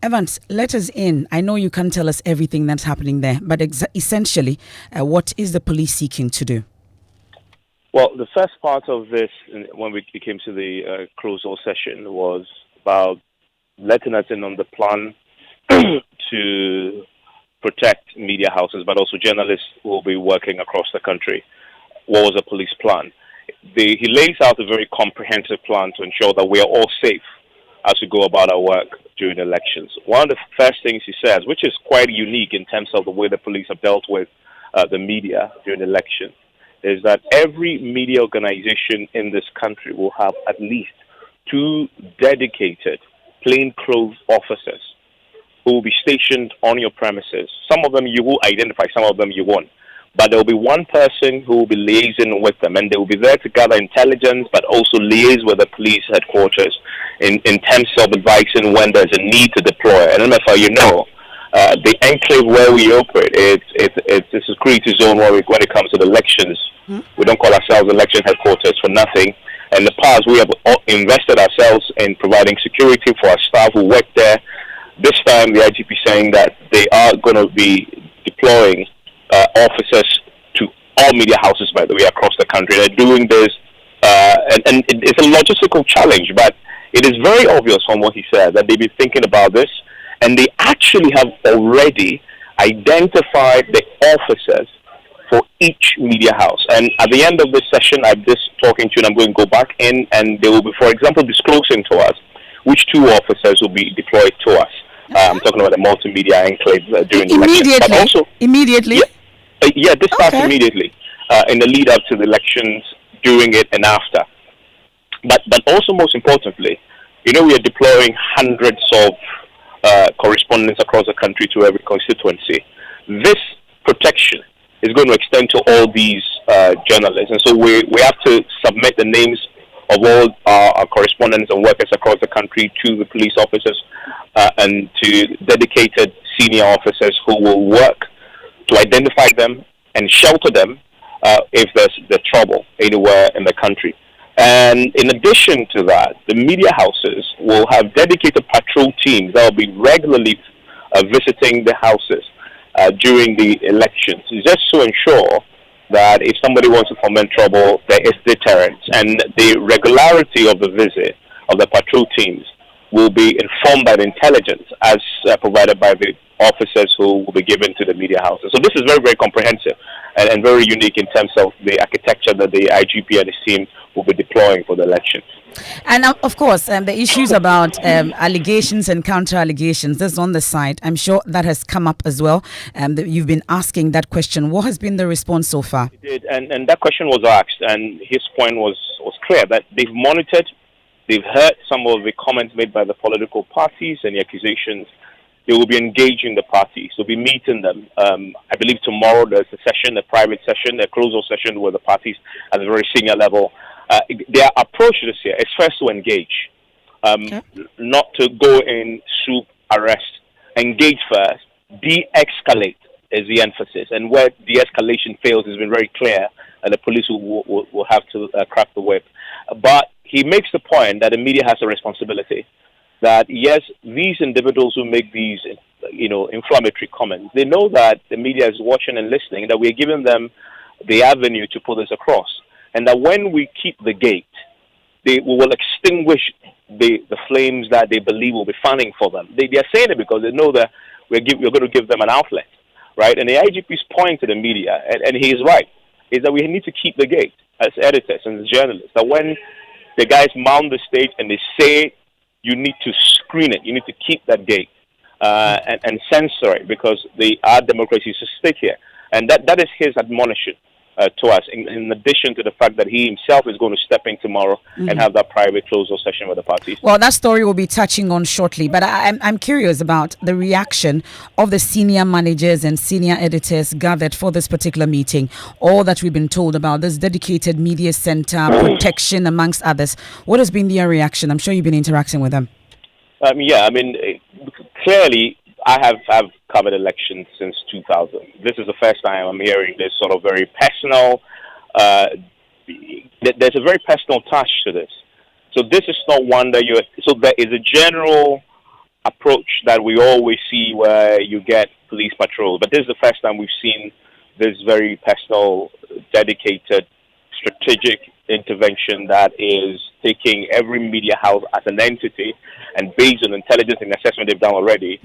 Evans, let us in. I know you can't tell us everything that's happening there, but essentially, what is the police seeking to do? Well, the first part of this, when we came to the closed-door session, was about letting us in on the plan to protect media houses, but also journalists who will be working across the country. What was the police plan? He lays out a very comprehensive plan to ensure that we are all safe as we go about our work during elections. One of the first things he says, which is quite unique in terms of the way the police have dealt with the media during the election, is that every media organization in this country will have at least 2 dedicated plainclothes officers who will be stationed on your premises. Some of them you will identify, some of them you won't. But there will be one person who will be liaising with them, and they will be there to gather intelligence, but also liaise with the police headquarters in terms of advising when there's a need to deploy. And Emefa, you know, the enclave where we operate, it's a security zone where when it comes to the elections, we don't call ourselves election headquarters for nothing. In the past, we have invested ourselves in providing security for our staff who work there. This time, the IGP saying that they are going to be deploying officers to all media houses, by the way, across the country. They're doing this, and it's a logistical challenge, but it is very obvious from what he said that they've been thinking about this, and they actually have already identified the officers for each media house. And at the end of this session, I'm just talking to you, and I'm going to go back in, and they will be, for example, disclosing to us which 2 officers will be deployed to us. I'm talking about the multimedia enclave during the election. But also, immediately? Yeah, this starts immediately in the lead up to the elections, during it, and after. But also, most importantly, you know, we are deploying hundreds of correspondents across the country to every constituency. This protection is going to extend to all these journalists, and so we have to submit the names of all our correspondents and workers across the country to the police officers and to dedicated senior officers who will work to identify them and shelter them if there's trouble anywhere in the country. And in addition to that, the media houses will have dedicated patrol teams that will be regularly visiting the houses during the elections, just to ensure that if somebody wants to foment trouble, there is deterrence. And the regularity of the visit of the patrol teams will be informed by the intelligence as provided by the officers who will be given to the media houses. So this is very, very comprehensive and very unique in terms of the architecture that the IGP and his team will be deploying for the election. And of course, the issues about allegations and counter-allegations, that's on the side. I'm sure that has come up as well. You've been asking that question. What has been the response so far? He did, and that question was asked, and his point was clear, that they've monitored, they've heard some of the comments made by the political parties and the accusations. They will be engaging the parties. They'll be meeting them. I believe tomorrow there's a session, a private session, a closed-door session with the parties at a very senior level. Their approach this year is first to engage, not to go in, swoop, arrest. Engage first, de-escalate is the emphasis. And where de-escalation fails has been very clear, and the police will have to crack the whip. But he makes the point that the media has a responsibility. That yes, these individuals who make these, inflammatory comments, they know that the media is watching and listening, that we're giving them the avenue to put this across. And that when we keep the gate, we will extinguish the flames that they believe will be fanning for them. They are saying it because they know that we're going to give them an outlet, right? And the IGP's point to the media, and he is right, is that we need to keep the gate as editors and as journalists. That when the guys mount the stage and they say you need to screen it, you need to keep that gate and censor it because our democracy is at stake here. And that is his admonition to us, in addition to the fact that he himself is going to step in tomorrow and have that private closed-door session with the parties. Well, that story we'll be touching on shortly, but I'm curious about the reaction of the senior managers and senior editors gathered for this particular meeting. All that we've been told about this dedicated media center, protection, amongst others. What has been their reaction? I'm sure you've been interacting with them. Clearly, I have covered elections since 2000. This is the first time I'm hearing this sort of very personal. There's a very personal touch to this. So this is not one that so there is a general approach that we always see where you get police patrol. But this is the first time we've seen this very personal, dedicated, strategic intervention that is taking every media house as an entity and based on intelligence and assessment they've done already,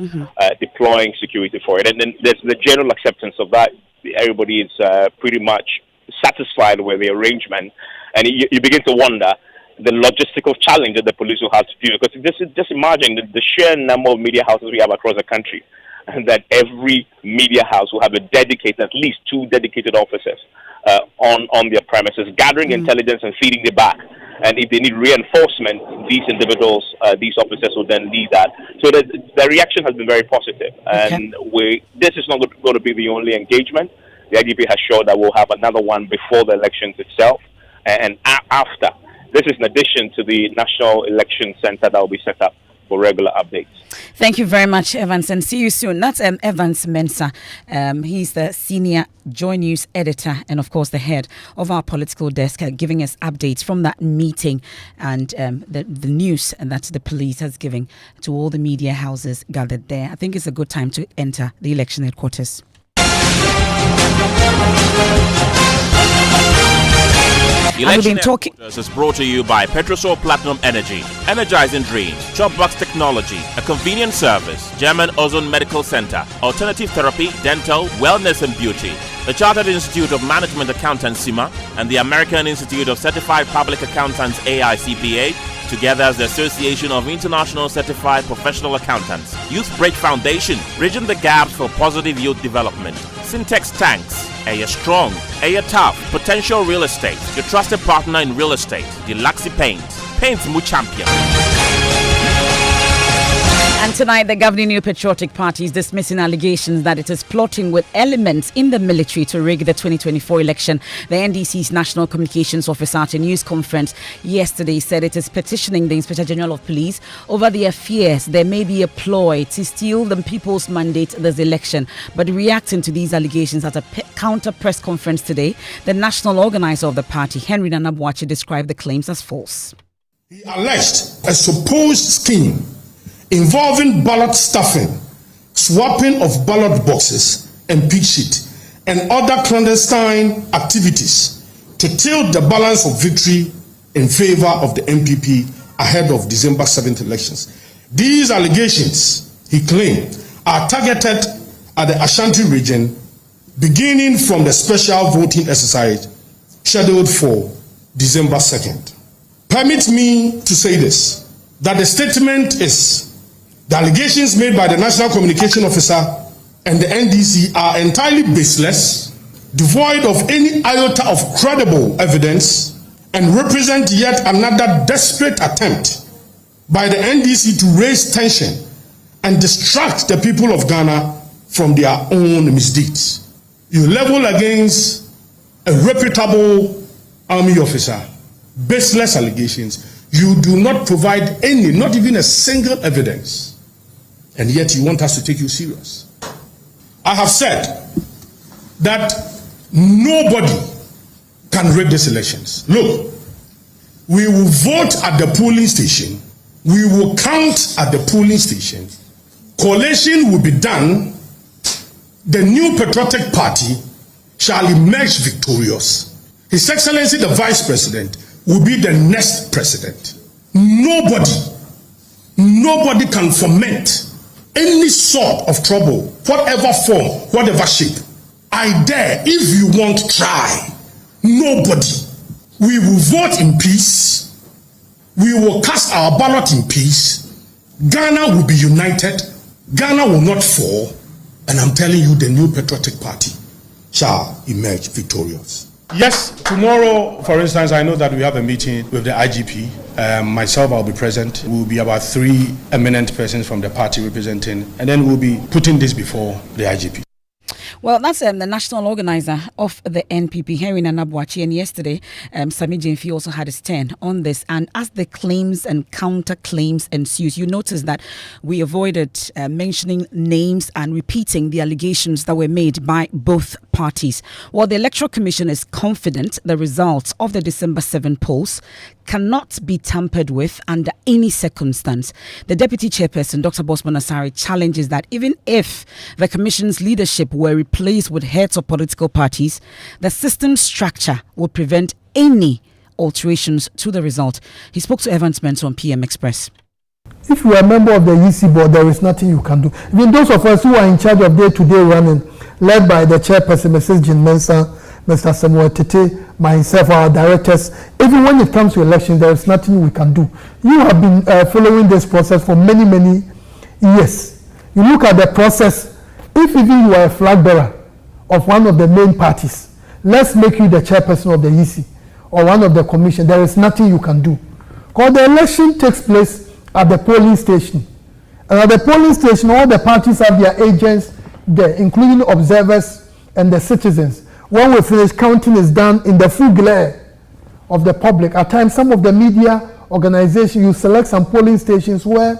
deploying security for it. And then there's the general acceptance of that. Everybody is pretty much satisfied with the arrangement. And you begin to wonder the logistical challenge that the police will have to do. Because just imagine the sheer number of media houses we have across the country, and that every media house will have at least 2 dedicated officers on their premises, gathering intelligence and feeding it back. And if they need reinforcement, these individuals, these officers will then lead that. So the reaction has been very positive. And this is not going to be the only engagement. The IGP has showed that we'll have another one before the elections itself and after. This is in addition to the National Election Center that will be set up for regular updates. Thank you very much, Evans, and see you soon. That's Evans Mensah. He's the senior Joy News editor and, of course, the head of our political desk, giving us updates from that meeting and the news that the police has given to all the media houses gathered there. I think it's a good time to enter the election headquarters. Election Headquarters is brought to you by Petrosol Platinum Energy, Energizing Dreams, Chopbox Technology, a convenient service, German Ozone Medical Center, Alternative Therapy, Dental, Wellness and Beauty, the Chartered Institute of Management Accountants (CIMA), and the American Institute of Certified Public Accountants (AICPA), together as the Association of International Certified Professional Accountants. Youth Break Foundation, bridging the gaps for positive youth development. Syntex Tanks, Air Strong, Air Tough, Potential Real Estate, your trusted partner in real estate. Deluxe Paints, Paints Mu Champion. And tonight, the governing New Patriotic Party is dismissing allegations that it is plotting with elements in the military to rig the 2024 election. The NDC's National Communications Officer at a news conference yesterday said it is petitioning the Inspector General of Police over their fears there may be a ploy to steal the people's mandate this election. But reacting to these allegations at a counter press conference today, the national organizer of the party, Henry Nana Boakye, described the claims as false. He alleged a supposed scheme involving ballot stuffing, swapping of ballot boxes and pig sheet, and other clandestine activities to tilt the balance of victory in favor of the NPP ahead of December 7th elections. These allegations, he claimed, are targeted at the Ashanti region, beginning from the special voting exercise scheduled for December 2nd. Permit me to say this, that the statement is the allegations made by the National Communication Officer and the NDC are entirely baseless, devoid of any iota of credible evidence, and represent yet another desperate attempt by the NDC to raise tension and distract the people of Ghana from their own misdeeds. You level against a reputable army officer baseless allegations. You do not provide any, not even a single evidence. And yet you want us to take you serious. I have said that nobody can rig these elections. Look, we will vote at the polling station. We will count at the polling station. Collation will be done. The New Patriotic Party shall emerge victorious. His Excellency the Vice President will be the next president. Nobody can foment any sort of trouble, whatever form, whatever shape. I dare, if you want, try. Nobody. We will vote in peace. We will cast our ballot in peace. Ghana will be united. Ghana will not fall. And I'm telling you, the New Patriotic Party shall emerge victorious. Yes, tomorrow, for instance, I know that we have a meeting with the IGP. Myself, I'll be present. We'll be about 3 eminent persons from the party representing, and then we'll be putting this before the IGP. Well, that's the national organizer of the NPP, Henry Nana Boakye, and yesterday, Sami Jemfi also had his turn on this. And as the claims and counter-claims ensues, you notice that we avoided mentioning names and repeating the allegations that were made by both parties. While the Electoral Commission is confident the results of the December 7 polls cannot be tampered with under any circumstance, the Deputy Chairperson, Dr. Bosman Asari, challenges that even if the Commission's leadership were replaced with heads of political parties, the system structure would prevent any alterations to the result. He spoke to Evans Mensah on PM Express. If you are a member of the EC board, there is nothing you can do. Even those of us who are in charge of day-to-day running, led by the chairperson, Mrs. Jean Mensah, Mr. Samuel Tete, myself, our directors, even when it comes to elections, there is nothing we can do. You have been following this process for many, many years. You look at the process. If even you are a flag bearer of one of the main parties, let's make you the chairperson of the EC or one of the commission, there is nothing you can do. Because the election takes place at the polling station. And at the polling station, all the parties have their agents there, including observers and the citizens. When we finish, counting is done in the full glare of the public. At times, some of the media organizations, you select some polling stations where,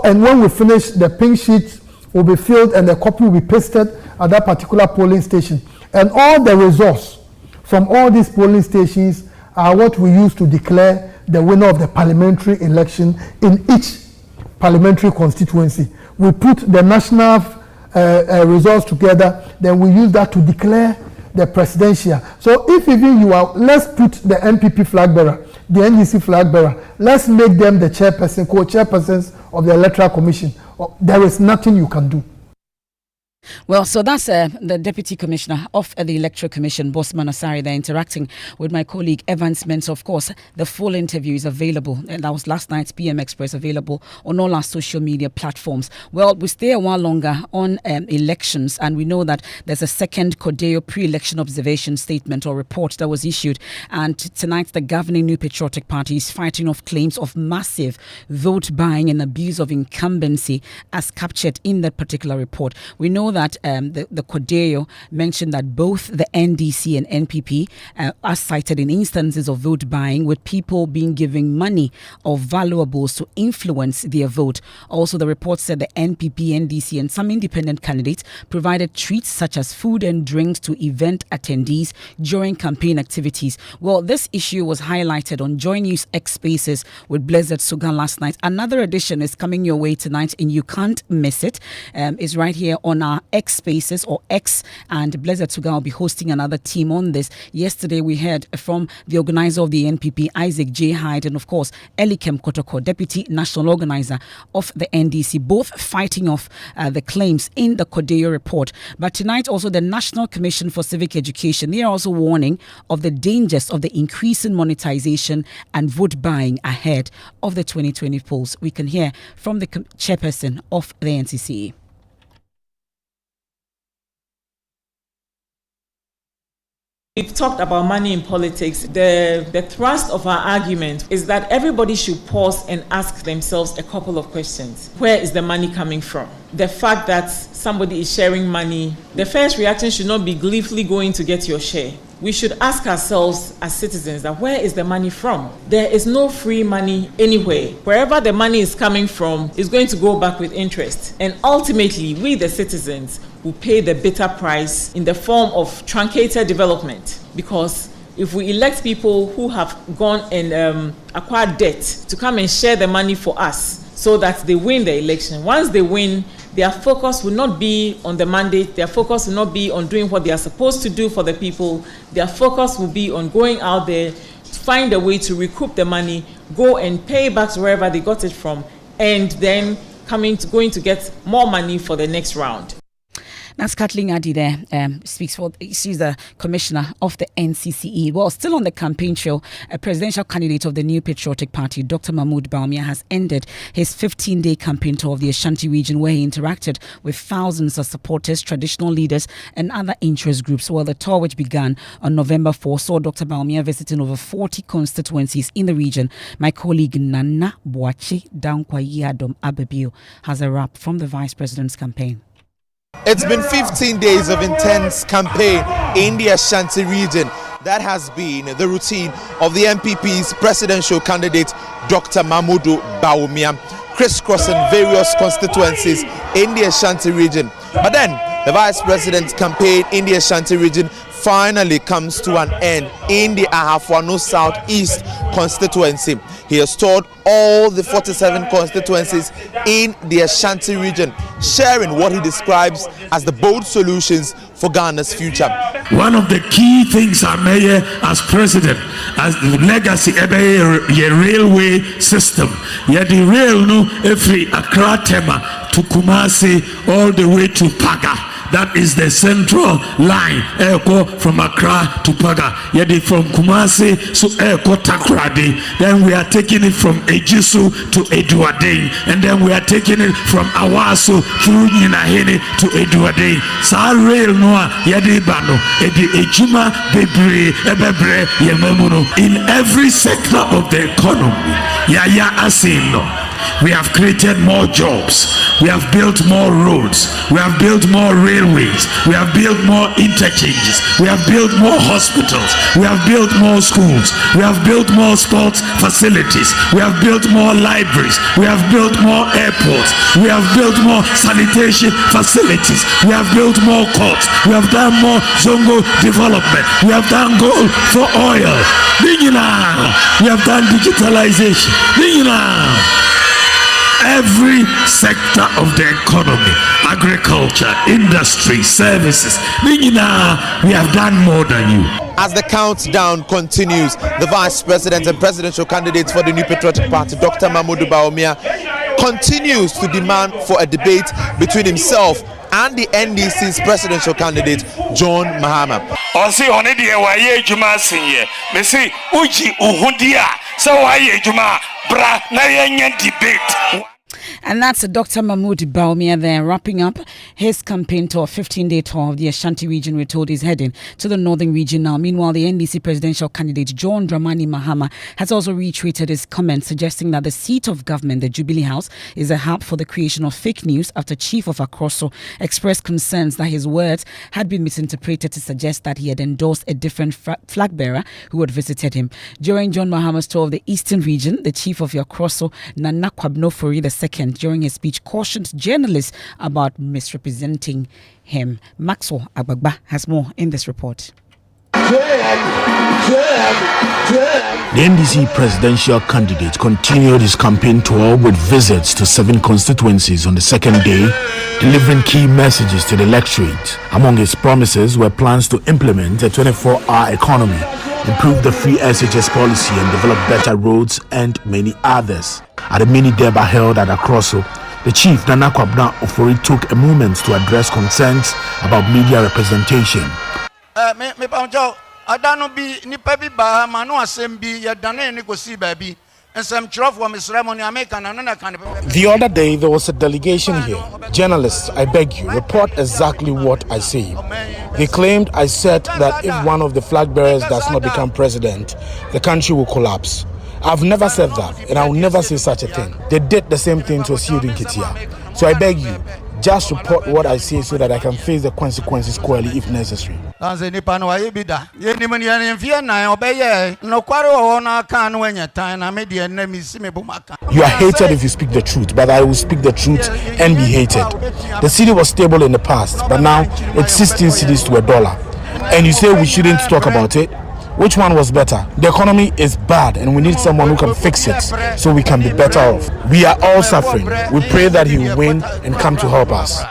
and when we finish, the pink sheet will be filled and the copy will be pasted at that particular polling station. And all the results from all these polling stations are what we use to declare the winner of the parliamentary election in each parliamentary constituency. We put the national results together, then we use that to declare the presidential. So if even you are, let's put the NPP flag bearer, the NDC flag bearer, let's make them the chairperson, co-chairpersons of the Electoral Commission. There is nothing you can do. Well, so that's the Deputy Commissioner of the Electoral Commission, Bosman Asari, there interacting with my colleague Evans Mensah. Of course, the full interview is available, and that was last night's PM Express, available on all our social media platforms. Well, we stay a while longer on elections, and we know that there's a second Kojo pre-election observation statement or report that was issued, and tonight the governing New Patriotic Party is fighting off claims of massive vote buying and abuse of incumbency as captured in that particular report. We know that the Kojo mentioned that both the NDC and NPP are cited in instances of vote buying, with people being given money or valuables to influence their vote. Also, the report said the NPP, NDC, and some independent candidates provided treats such as food and drinks to event attendees during campaign activities. Well, this issue was highlighted on Joy News X Spaces with Blizzard Sugan last night. Another edition is coming your way tonight, and you can't miss it. It's right here on our X Spaces or X, and Blizzard Sugan will be hosting another team on this. Yesterday we heard from the organizer of the NPP, Isaac J. Hyde, and of course Elikem Kotoko, deputy national organizer of the NDC, both fighting off the claims in the Kojo report. But tonight also the National Commission for Civic Education, they are also warning of the dangers of the increase in monetization and vote buying ahead of the 2020 polls. We can hear from the chairperson of the NCC. We've talked about money in politics. The thrust of our argument is that everybody should pause and ask themselves a couple of questions. Where is the money coming from? The fact that somebody is sharing money, the first reaction should not be gleefully going to get your share. We should ask ourselves as citizens that where is the money from? There is no free money anywhere. Wherever the money is coming from is going to go back with interest. And ultimately, we the citizens will pay the bitter price in the form of truncated development. Because if we elect people who have gone and acquired debt to come and share the money for us so that they win the election, once they win, their focus will not be on the mandate. Their focus will not be on doing what they are supposed to do for the people. Their focus will be on going out there to find a way to recoup the money, go and pay back to wherever they got it from, and then going to get more money for the next round. That's Kathleen Addy there, she's the commissioner of the NCCE. Well, still on the campaign trail, a presidential candidate of the New Patriotic Party, Dr. Mahmoud Bawumia, has ended his 15-day campaign tour of the Ashanti region, where he interacted with thousands of supporters, traditional leaders, and other interest groups. Well, the tour, which began on November 4, saw Dr. Bawumia visiting over 40 constituencies in the region. My colleague Nana Boachi Dankwayi Abebio has a wrap from the Vice President's campaign. It's been 15 days of intense campaign in the Ashanti region. That has been the routine of the NPP's presidential candidate, Dr. Mahmoud Bawumia, crisscrossing various constituencies in the Ashanti region. But then, the vice president's campaign in the Ashanti region finally comes to an end in the Ahafwano Southeast constituency. He has toured all the 47 constituencies in the Ashanti region, sharing what he describes as the bold solutions for Ghana's future. One of the key things I made as president, as the legacy of a railway system. Yet the rail no every Accra Tema to Kumasi all the way to Paga. That is the central line, from Accra to Paga. Yet from Kumasi to Takoradi. Then we are taking it from Ejisu to Eduade. And then we are taking it from Awaso through Ninahene to Eduade. Sa rail noa yadi bano edi ejuma bebre ebebre yememuno. In every sector of the economy, yaya asino. We have created more jobs. We have built more roads. We have built more railways. We have built more interchanges. We have built more hospitals. We have built more schools. We have built more sports facilities. We have built more libraries. We have built more airports. We have built more sanitation facilities. We have built more courts. We have done more Zongo development. We have done gold for oil. We have done digitalization. Every sector of the economy, agriculture, industry, services, we have done more than you. As the countdown continues, the vice president and presidential candidates for the New Patriotic Party, Dr. Mahmoud Bawumia, continues to demand for a debate between himself and the NDC's presidential candidate, John Mahama. And that's Dr. Mahmoud Baumia there, wrapping up his campaign tour, 15-day tour of the Ashanti region. We're told he's heading to the northern region now. Meanwhile, the NDC presidential candidate John Dramani Mahama has also retweeted his comments, suggesting that the seat of government, the Jubilee House, is a hub for the creation of fake news after Chief of Akroso expressed concerns that his words had been misinterpreted to suggest that he had endorsed a different flag bearer who had visited him. During John Mahama's tour of the eastern region, the Chief of Akroso, Nana Kwabnofori II, during his speech, cautioned journalists about misrepresenting him. Maxwell Agbagba has more in this report. The NDC presidential candidate continued his campaign tour with visits to 7 constituencies on the second day, delivering key messages to the electorate. Among his promises were plans to implement a 24-hour economy, improve the free SHS policy and develop better roads, and many others. At a mini deba held at Akroso, the chief Nana Kwabna Ofori took a moment to address concerns about media representation. The other day there was a delegation here. Journalists, I beg you, report exactly what I say. They claimed I said that if one of the flag bearers does not become president, the country will collapse. I've never said that, and I will never say such a thing. They did the same thing to Osiudu Nketia. So I beg you, just report what I say so that I can face the consequences squarely if necessary. You are hated if you speak the truth, but I will speak the truth and be hated. The city was stable in the past, but now it's 16 cities to $1. And you say we shouldn't talk about it? Which one was better? The economy is bad and we need someone who can fix it so we can be better off. We are all suffering. We pray that he will win and come to help us.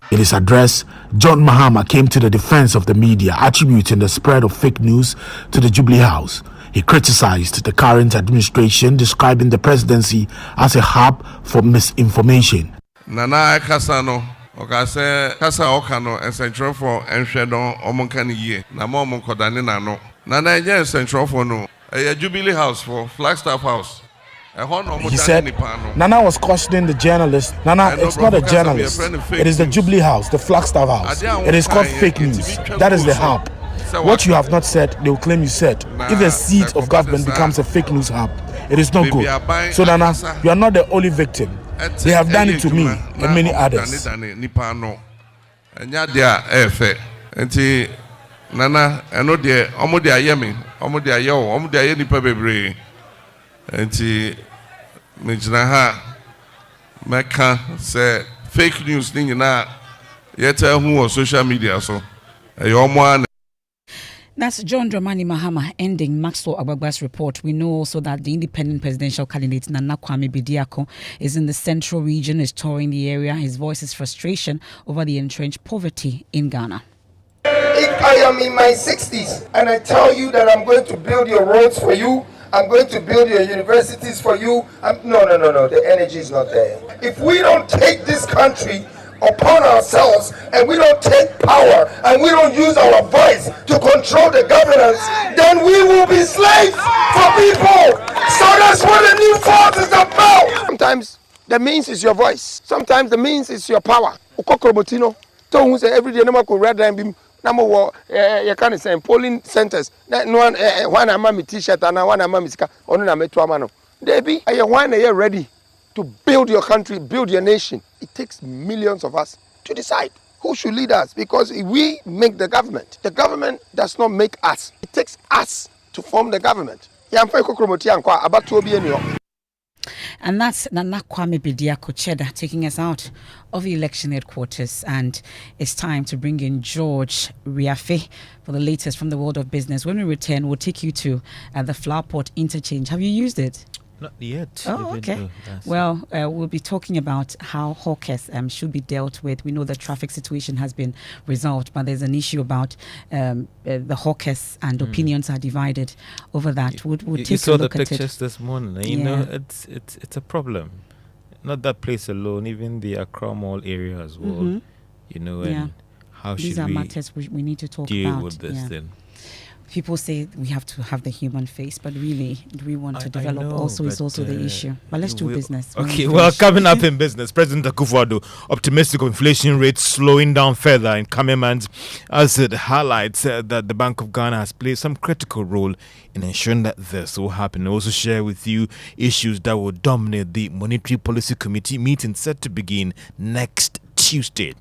In his address, John Mahama came to the defense of the media, attributing the spread of fake news to the Jubilee House. He criticized the current administration, describing the presidency as a hub for misinformation. Nana Kasano. Okase kasa okano essential for enhwedon omonkani ye na mo monkodane nano na Nigeria essential for no a Jubilee House for Flagstaff House. He said Nana was cautioning the journalist. Nana, it's not a journalist, it is the Jubilee House, the Flagstaff House. It is called fake news. That is the hub. What you have not said, they will claim you said. If the seat of government becomes a fake news hub, it is not good. So Nana, you are not the only victim. They have done it to me and many others. Nana, I know the Omodia Yemi, Omodia Yo, Omodia Yeni Pebebre, and Mijnaha Mecca say fake news thing na yet who on social media so a That's John Dramani Mahama ending Maxwell Agbagba's report. We know also that the independent presidential candidate Nana Kwame Bediako is in the central region, is touring the area. His voices frustration over the entrenched poverty in Ghana. If I am in my 60s and I tell you that I'm going to build your roads for you, I'm going to build your universities for you, no, the energy is not there. If we don't take this country upon ourselves and we don't take power and we don't use our voice to control the governance, then we will be slaves for people. So that's what the new force is about. Sometimes the means is your voice. Sometimes the means is your power. Okokrobotino, so who say every day no more red line beam. Number one, you can't say polling centers. No one amami t-shirt and one amami ska. Onu na metu amano. Debi, are you one year ready to build your country, build your nation? It takes millions of us to decide who should lead us, because we make the government. The government does not make us. It takes us to form the government. And that's Nana Kwame Bediako Cheddar taking us out of the election headquarters. And it's time to bring in George Riafe for the latest from the world of business. When we return, we'll take you to the Flowerport interchange. Have you used it? Not yet. Oh, okay. Well, we'll be talking about how hawkers should be dealt with. We know the traffic situation has been resolved, but there's an issue about the hawkers, and opinions are divided over that. We'll take a look at it. You saw the pictures this morning. You know, it's a problem. not that place alone, even the Accra Mall area as well. You know, and how these should are we matters we need to talk deal about. with this thing? People say we have to have the human face, but really, do we want to develop? know, also, is but, also the issue. But let's do business. Okay, well, coming up in business, President Akufo-Addo optimistic of inflation rates slowing down further in coming months, as it highlights that the Bank of Ghana has played some critical role in ensuring that this will happen. I also share with you issues that will dominate the Monetary Policy Committee meeting set to begin next Tuesday.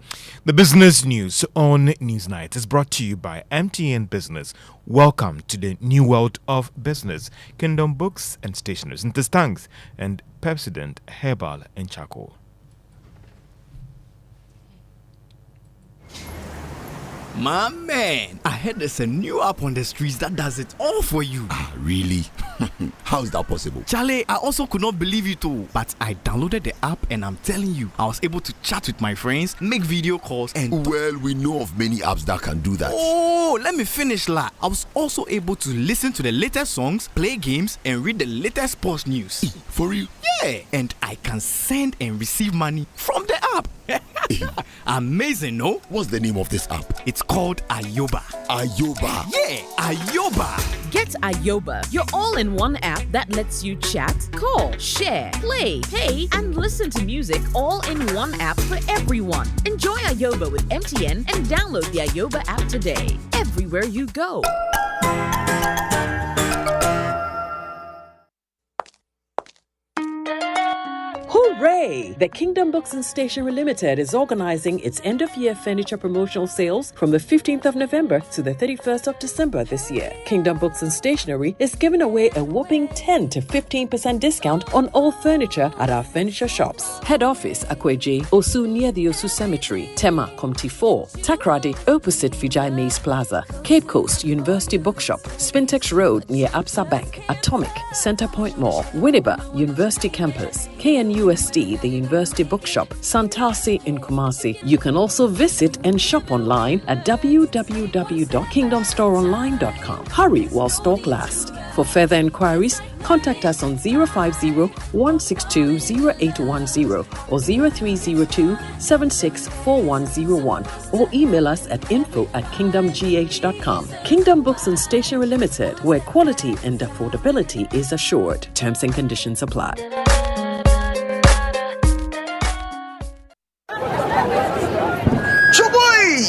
The business news on Newsnight is brought to you by MTN Business. Welcome to the new world of business. Kingdom Books and Stationers, Interstanks, and Pepsodent Herbal and Charcoal. My man, I heard there's a new app on the streets that does it all for you. Ah, really? How is that possible? Charlie, I also could not believe it too. But I downloaded the app and I'm telling you, I was able to chat with my friends, make video calls, and... Well, we know of many apps that can do that. Oh, let me finish, la. I was also able to listen to the latest songs, play games, and read the latest sports news. For real? Yeah, and I can send and receive money from the app. Amazing, no? What's the name of this app? It's called Ayoba. Ayoba? Yeah, Ayoba. Get Ayoba, your all-in-one app that lets you chat, call, share, play, pay, and listen to music all in one app for everyone. Enjoy Ayoba with MTN and download the Ayoba app today. Everywhere you go. Hooray! The Kingdom Books and Stationery Limited is organizing its end-of-year furniture promotional sales from the 15th of November to the 31st of December this year. Kingdom Books and Stationery is giving away a whopping 10 to 15% discount on all furniture at our furniture shops. Head office, Akweje, Osu near the Osu Cemetery, Tema, Comte 4, Takrady, opposite Vijay Mays Plaza, Cape Coast, University Bookshop, Spintex Road near Absa Bank, Atomic, Centerpoint Mall, Winneba, University Campus, KNUSD, the University Bookshop, Santasi in Kumasi. You can also visit and shop online at www.kingdomstoreonline.com. Hurry while stock lasts. For further inquiries, contact us on 050-162-0810 or 0302-764101 or email us at info@kingdomgh.com. Kingdom Books and Stationery Limited, where quality and affordability is assured. Terms and conditions apply.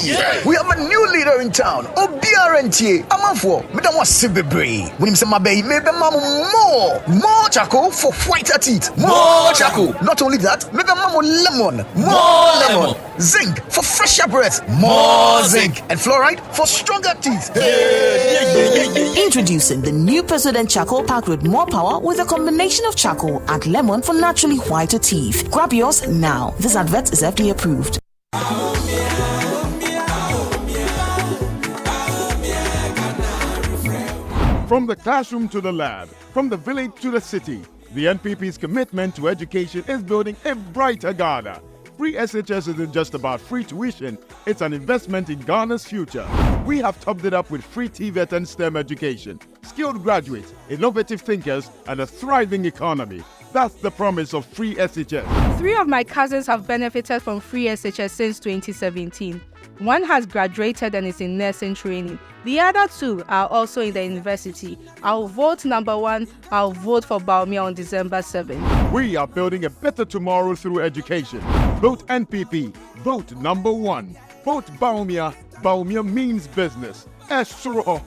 Yeah. We have a new leader in town. Obiarenti. Amanfo. Madam was Sibebre. When him say my baby, maybe more charcoal for whiter teeth. More charcoal. Not only that, maybe lemon. More lemon. Zinc for fresher breath. More zinc. And fluoride for stronger teeth. Introducing the new President Charcoal packed with more power with a combination of charcoal and lemon for naturally whiter teeth. Grab yours now. This advert is FDA approved. From the classroom to the lab, from the village to the city, the NPP's commitment to education is building a brighter Ghana. Free SHS isn't just about free tuition, it's an investment in Ghana's future. We have topped it up with free TVET and STEM education, skilled graduates, innovative thinkers, and a thriving economy. That's the promise of free SHS. 3 of my cousins have benefited from free SHS since 2017. One has graduated and is in nursing training. The other 2 are also in the university. I'll vote number 1. I'll vote for Baumia on December 7th. We are building a better tomorrow through education. Vote NPP. Vote number 1. Vote Baumia. Baumia means business. Estro.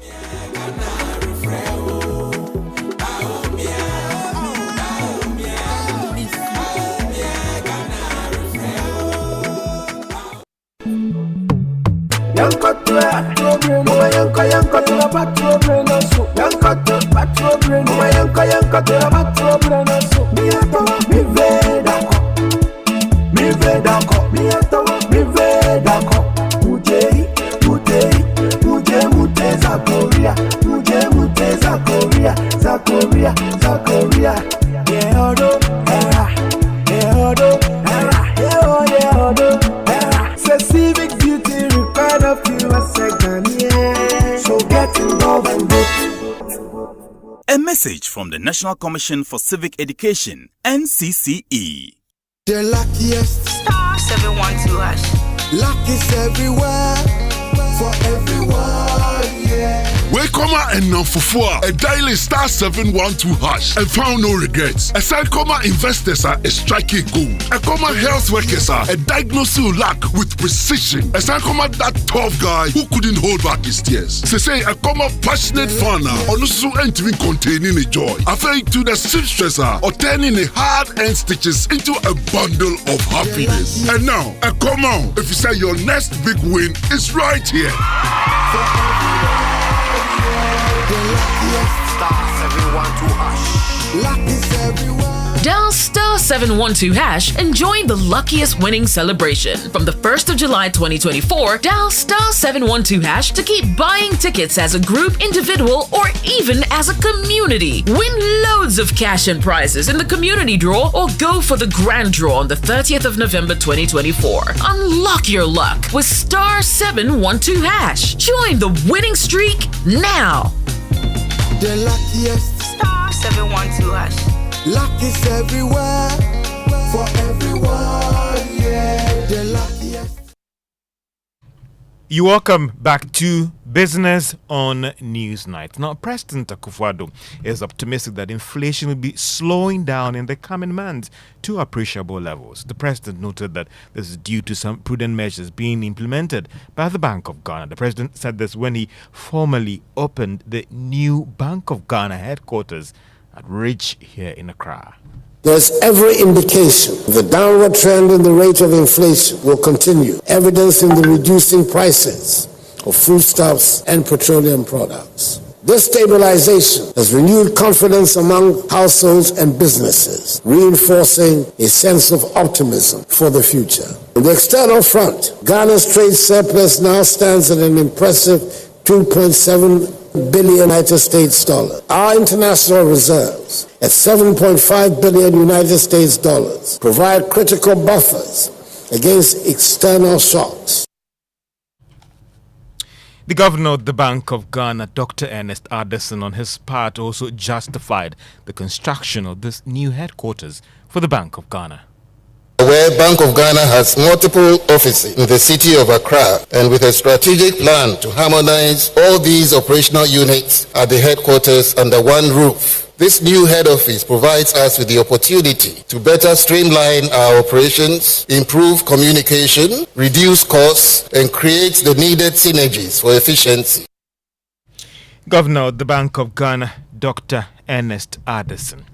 Civic beauty required of you a second, yeah. So get involved and vote. A message from the National Commission for Civic Education, NCCE. The luckiest. Star 712 hash. Luck is everywhere. For everyone, yeah. Welcome and non fufua. A daily star 712 hash and found no regrets. A Sankoma investors are a striking gold. A Koma health workers are a diagnosing luck with precision. A Sankoma that tough guy who couldn't hold back his tears. Say a Koma passionate fan or also entering containing a joy. Afraid to the seamstresser or turning a hard end stitches into a bundle of happiness. And now, a Koma, if you say your next big win is right here. Dial star 712 hash and join the luckiest winning celebration. From the 1st of July 2024, dial star 712 hash to keep buying tickets as a group, individual, or even as a community. Win loads of cash and prizes in the community draw or go for the grand draw on the 30th of November 2024. Unlock your luck with star 712 hash. Join the winning streak now. The luckiest. Star 712 hash. Luck is everywhere. For everyone, yeah. The luckiest. You welcome back to Business on Newsnight. Now, President Akufo-Addo is optimistic that inflation will be slowing down in the coming months to appreciable levels. The president noted that this is due to some prudent measures being implemented by the Bank of Ghana. The president said this when he formally opened the new Bank of Ghana headquarters at Ridge here in Accra. There's every indication the downward trend in the rate of inflation will continue, evidence in the reducing prices of foodstuffs and petroleum products. This stabilization has renewed confidence among households and businesses, reinforcing a sense of optimism for the future. On the external front, Ghana's trade surplus now stands at an impressive $2.7 billion United States dollars. Our international reserves at $7.5 billion United States dollars provide critical buffers against external shocks. The governor of the Bank of Ghana, Dr. Ernest Addison, on his part also justified the construction of this new headquarters for the Bank of Ghana. Where Bank of Ghana has multiple offices in the city of Accra, and with a strategic plan to harmonize all these operational units at the headquarters under one roof. This new head office provides us with the opportunity to better streamline our operations, improve communication, reduce costs, and create the needed synergies for efficiency. Governor of the Bank of Ghana, Dr. Ernest Addison.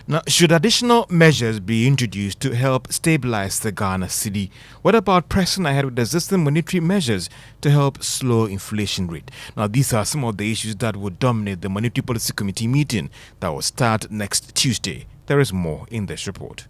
Now, should additional measures be introduced to help stabilize the Ghana cedi? What about pressing ahead with existing monetary measures to help slow inflation rate? Now, these are some of the issues that will dominate the Monetary Policy Committee meeting that will start next Tuesday. There is more in this report.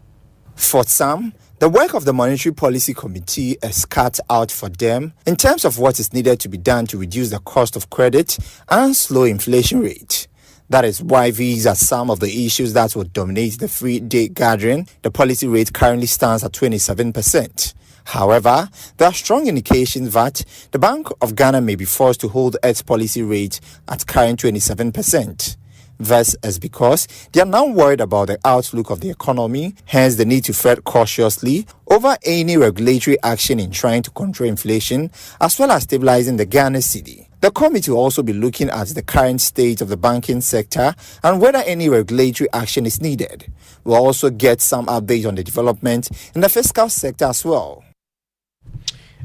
For some, the work of the Monetary Policy Committee is cut out for them in terms of what is needed to be done to reduce the cost of credit and slow inflation rate. That is why these are some of the issues that will dominate the 3-day gathering. The policy rate currently stands at 27%. However, there are strong indications that the Bank of Ghana may be forced to hold its policy rate at current 27%. This is because they are now worried about the outlook of the economy, hence the need to tread cautiously over any regulatory action in trying to control inflation, as well as stabilizing the Ghana cedi. The committee will also be looking at the current state of the banking sector and whether any regulatory action is needed. We'll also get some update on the development in the fiscal sector as well.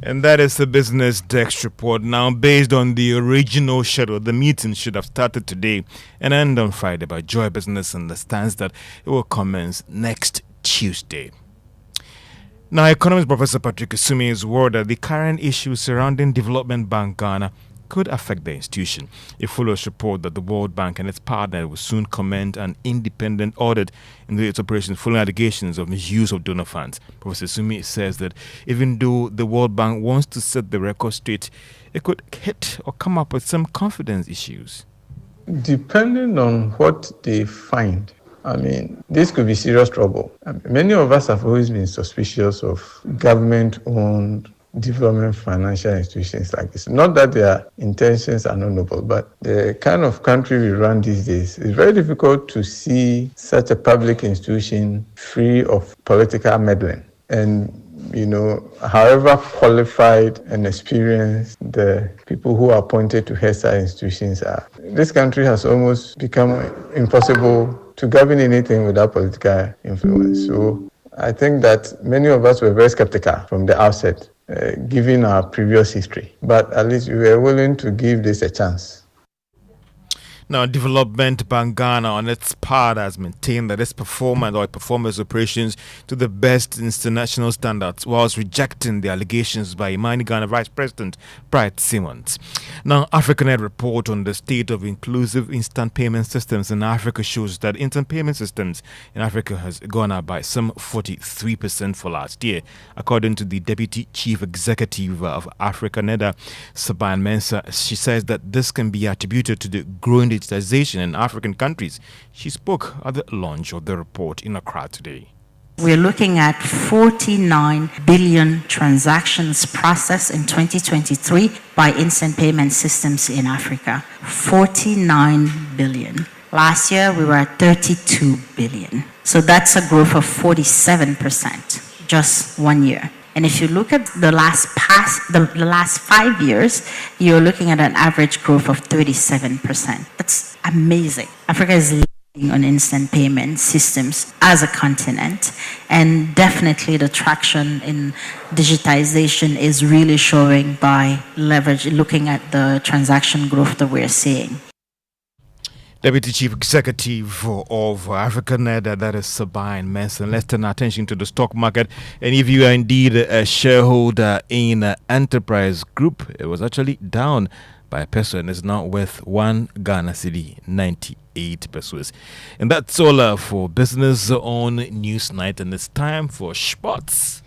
And that is the Business Desk report. Now, based on the original schedule, the meeting should have started today and end on Friday, but Joy Business understands that it will commence next Tuesday. Now, economist Professor Patrick Asumi is worried that the current issues surrounding Development Bank Ghana could affect the institution. It follows report that the World Bank and its partner will soon commence an independent audit into its operations following allegations of misuse of donor funds. Professor Sumi says that even though the World Bank wants to set the record straight, it could hit or come up with some confidence issues. Depending on what they find, this could be serious trouble. Many of us have always been suspicious of government-owned development financial institutions like this. Not that their intentions are not noble, but the kind of country we run these days, it's very difficult to see such a public institution free of political meddling. And however qualified and experienced the people who are appointed to head such institutions are, this country has almost become impossible to govern anything without political influence. So I think that many of us were very skeptical from the outset, given our previous history. But at least we were willing to give this a chance. Now, Development Bank Ghana, on its part, has maintained that its performance operations to the best international standards, whilst rejecting the allegations by Imani Ghana Vice President Bright Simmons. Now, AfricaNet report on the state of inclusive instant payment systems in Africa shows that instant payment systems in Africa has gone up by some 43% for last year, according to the Deputy Chief Executive of AfricaNet, Saban Mensah. She says that this can be attributed to the growing digitization in African countries. She spoke at the launch of the report in Accra today. We're looking at 49 billion transactions processed in 2023 by instant payment systems in Africa. 49 billion. Last year, we were at 32 billion. So that's a growth of 47%, just 1 year. And if you look at the last 5 years, you're looking at an average growth of 37%. That's amazing. Africa is leading on instant payment systems as a continent, and definitely the traction in digitization is really showing by looking at the transaction growth that we're seeing. Deputy Chief Executive of AfricaNet, that is Saban Mensah. Let's turn our attention to the stock market. And if you are indeed a shareholder in Enterprise Group, it was actually down by a peso and is now worth 1 Ghana cedi, 98 pesos. And that's all for Business on Newsnight. And it's time for sports.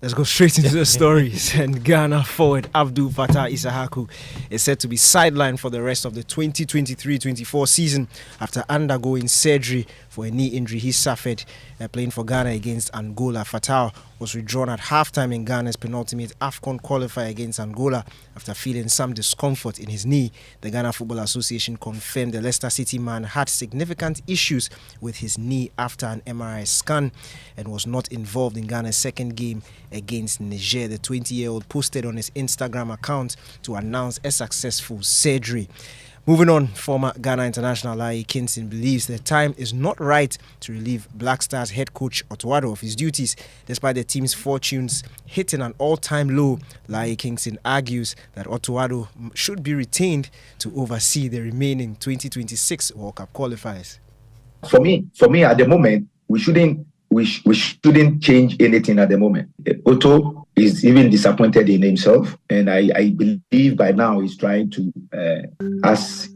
Let's go straight into the stories. And Ghana forward Abdul Fattah Issahaku is said to be sidelined for the rest of the 2023-24 season after undergoing surgery for a knee injury he suffered playing for Ghana against Angola. Fattah was withdrawn at halftime in Ghana's penultimate AFCON qualifier against Angola after feeling some discomfort in his knee. The Ghana Football Association confirmed the Leicester City man had significant issues with his knee after an MRI scan and was not involved in Ghana's second game against Niger. The 20-year-old posted on his Instagram account to announce a successful surgery. Moving on, former Ghana international Layi Kingston believes the time is not right to relieve Black Stars head coach Otto Addo of his duties. Despite the team's fortunes hitting an all-time low, Layi Kingston argues that Otto Addo should be retained to oversee the remaining 2026 World Cup qualifiers. For me, at the moment, we shouldn't change anything at the moment. Otto is even disappointed in himself, and I believe by now he's trying to ask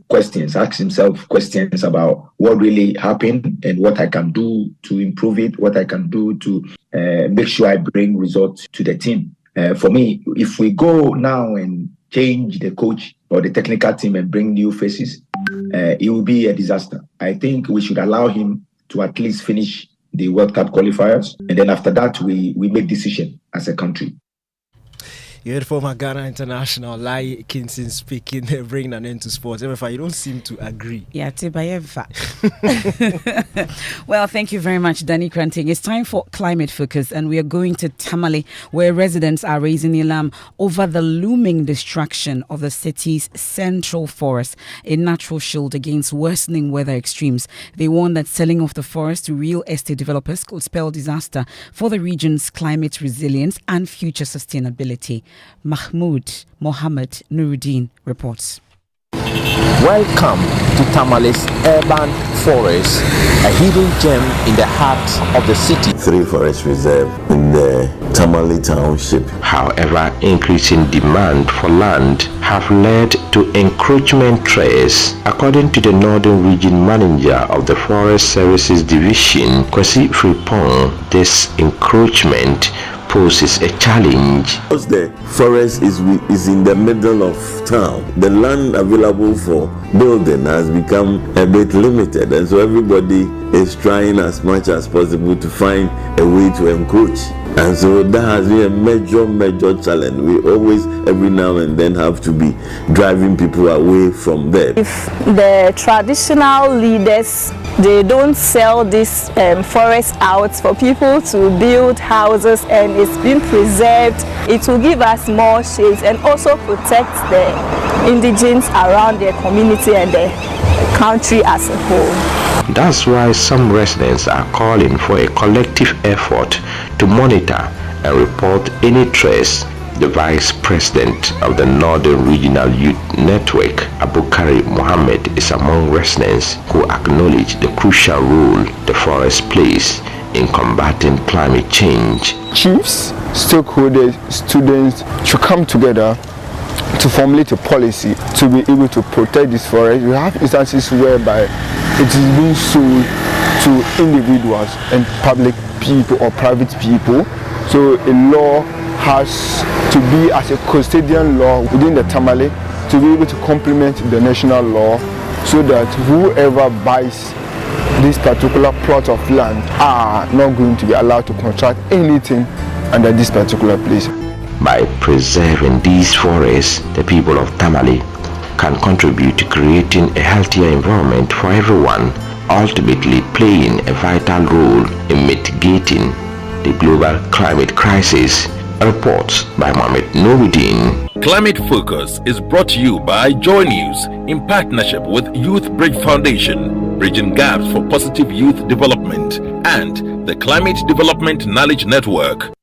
himself questions about what really happened and what I can do to improve it, what I can do to make sure I bring results to the team. For me, if we go now and change the coach or the technical team and bring new faces, it will be a disaster. I think we should allow him to at least finish the World Cup qualifiers, and then after that we make decision as a country. You heard former Ghana international Layi Kingston speaking, bringing an end to sports. Emefa, you don't seem to agree. Yeah, well, thank you very much, Danny Kranting. It's time for Climate Focus, and we are going to Tamale, where residents are raising alarm over the looming destruction of the city's central forest, a natural shield against worsening weather extremes. They warn that selling off the forest to real estate developers could spell disaster for the region's climate resilience and future sustainability. Mahmoud Mohammed Nuruddin reports. Welcome to Tamale's urban forest, a hidden gem in the heart of the city. 3 forest reserves in the Tamale township. However, increasing demand for land have led to encroachment threats. According to the Northern Region Manager of the Forest Services Division, Kwesi Fripong, this encroachment poses a challenge. Because the forest is in the middle of town, the land available for building has become a bit limited, and so everybody is trying as much as possible to find a way to encroach. And so that has been a major challenge. We always, every now and then, have to be driving people away from there. If the traditional leaders, they don't sell this forest out for people to build houses and it's been preserved, it will give us more shade and also protect the indigenes around their community and the country as a whole. That's why some residents are calling for a collective effort to monitor and report any trace. The Vice President of the Northern Regional Youth Network, Abukari Mohammed, is among residents who acknowledge the crucial role the forest plays in combating climate change. Chiefs, stakeholders, students should come together to formulate a policy to be able to protect this forest. We have instances whereby it is being sold to individuals and public people or private people. So a law has to be as a custodian law within the Tamale to be able to complement the national law, so that whoever buys this particular plot of land are not going to be allowed to construct anything under this particular place. By preserving these forests, the people of Tamale can contribute to creating a healthier environment for everyone, ultimately playing a vital role in mitigating the global climate crisis. Reports by Mohamed Nouruddin. Climate Focus is brought to you by Joy News in partnership with Youth Bridge Foundation, bridging gaps for positive youth development, and the Climate Development Knowledge Network.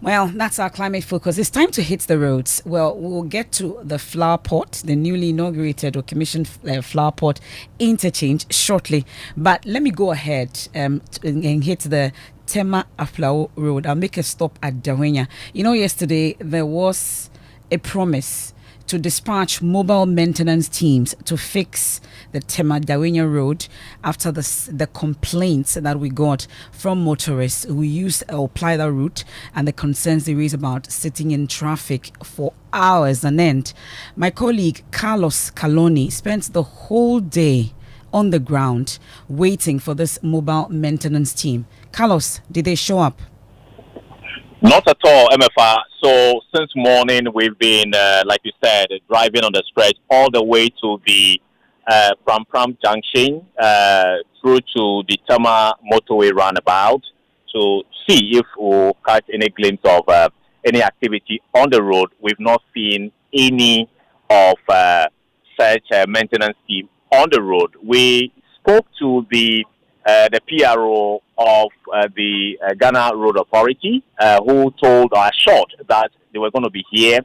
Well, that's our climate focus. It's time to hit the roads. Well, we'll get to the flower pot, the newly inaugurated or commissioned flower pot interchange shortly. But let me go ahead and hit the Tema Apawu Road. I'll make a stop at Dawenya. You know, yesterday there was a promise to dispatch mobile maintenance teams to fix the Tema Dawenya Road after the complaints that we got from motorists who use or apply that route and the concerns they raise about sitting in traffic for hours on end. My colleague Carlos Caloni spent the whole day on the ground waiting for this mobile maintenance team. Carlos, did they show up? Not at all, Emefa. So since morning, we've been, like you said, driving on the stretch all the way to the Pram Junction through to the Tema motorway roundabout to see if we'll catch any glimpse of any activity on the road. We've not seen any of such maintenance team on the road. We spoke to the PRO of the Ghana Road Authority, who told or assured that they were going to be here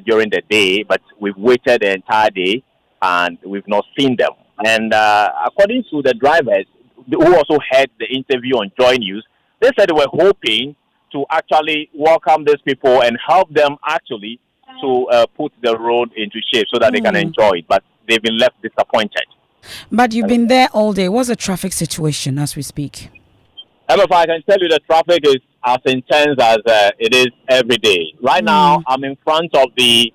during the day, but we've waited the entire day and we've not seen them. And according to the drivers who also heard the interview on Joy News, they said they were hoping to actually welcome these people and help them actually to put the road into shape so that they can enjoy it, but they've been left disappointed. But you've been there all day. What's the traffic situation as we speak? However, I can tell you the traffic is as intense as it is every day. Right now, I'm in front of the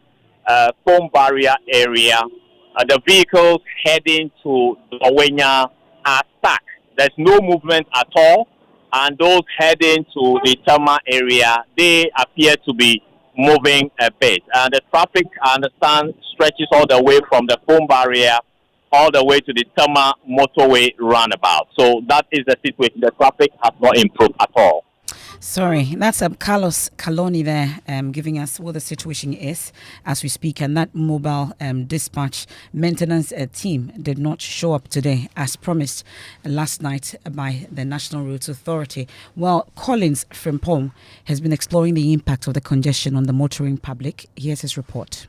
foam barrier area. The vehicles heading to Dawenya are stuck. There's no movement at all. And those heading to the Tema area, they appear to be moving a bit. And the traffic, I understand, stretches all the way from the foam barrier all the way to the Tema motorway roundabout. So that is the situation. The traffic has not improved at all. Sorry, that's Carlos Caloni there giving us what the situation is as we speak. And that mobile dispatch maintenance team did not show up today as promised last night by the National Roads Authority. Well, Collins Frimpong has been exploring the impact of the congestion on the motoring public. Here's his report.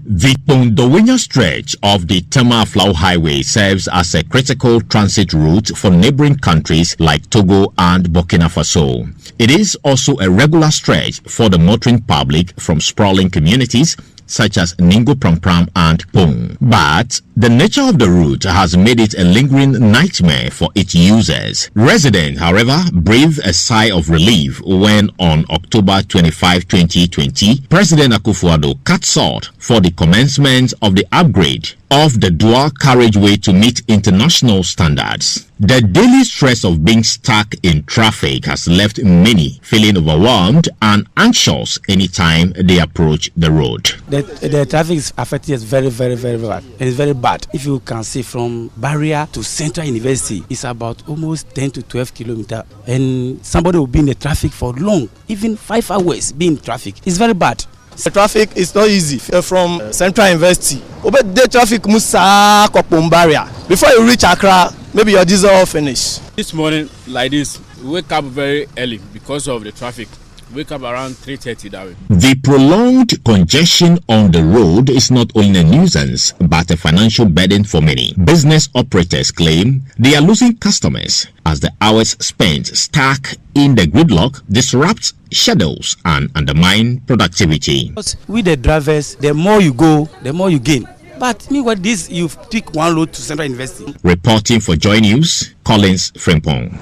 The Dawenya stretch of the Tema Apawu Highway serves as a critical transit route for neighboring countries like Togo and Burkina Faso. It is also a regular stretch for the motoring public from sprawling communities such as Ningo Pram and Pong. But the nature of the route has made it a lingering nightmare for its users. Residents, however, breathed a sigh of relief when on October 25, 2020, President Akufo-Addo cut short for the commencement of the upgrade of the dual carriageway to meet international standards. The daily stress of being stuck in traffic has left many feeling overwhelmed and anxious anytime they approach the road. The traffic is affected is very bad. It's very bad. If you can see from Barrier to Central University, it's about almost 10 to 12 kilometers. And somebody will be in the traffic for long, even 5 hours being in traffic. It's very bad. The traffic is not easy from Central University. The traffic Musa Kopum barrier. Before you reach Accra, maybe your diesel will finish. This morning, like this, we wake up very early because of the traffic. Wake up around 3:30 that way. The prolonged congestion on the road is not only a nuisance but a financial burden for many. Business operators claim they are losing customers as the hours spent stuck in the gridlock disrupts schedules and undermine productivity. With the drivers, the more you go, the more you gain. But meanwhile, this you pick one road to Central University. Reporting for Joy News, Collins Frimpong.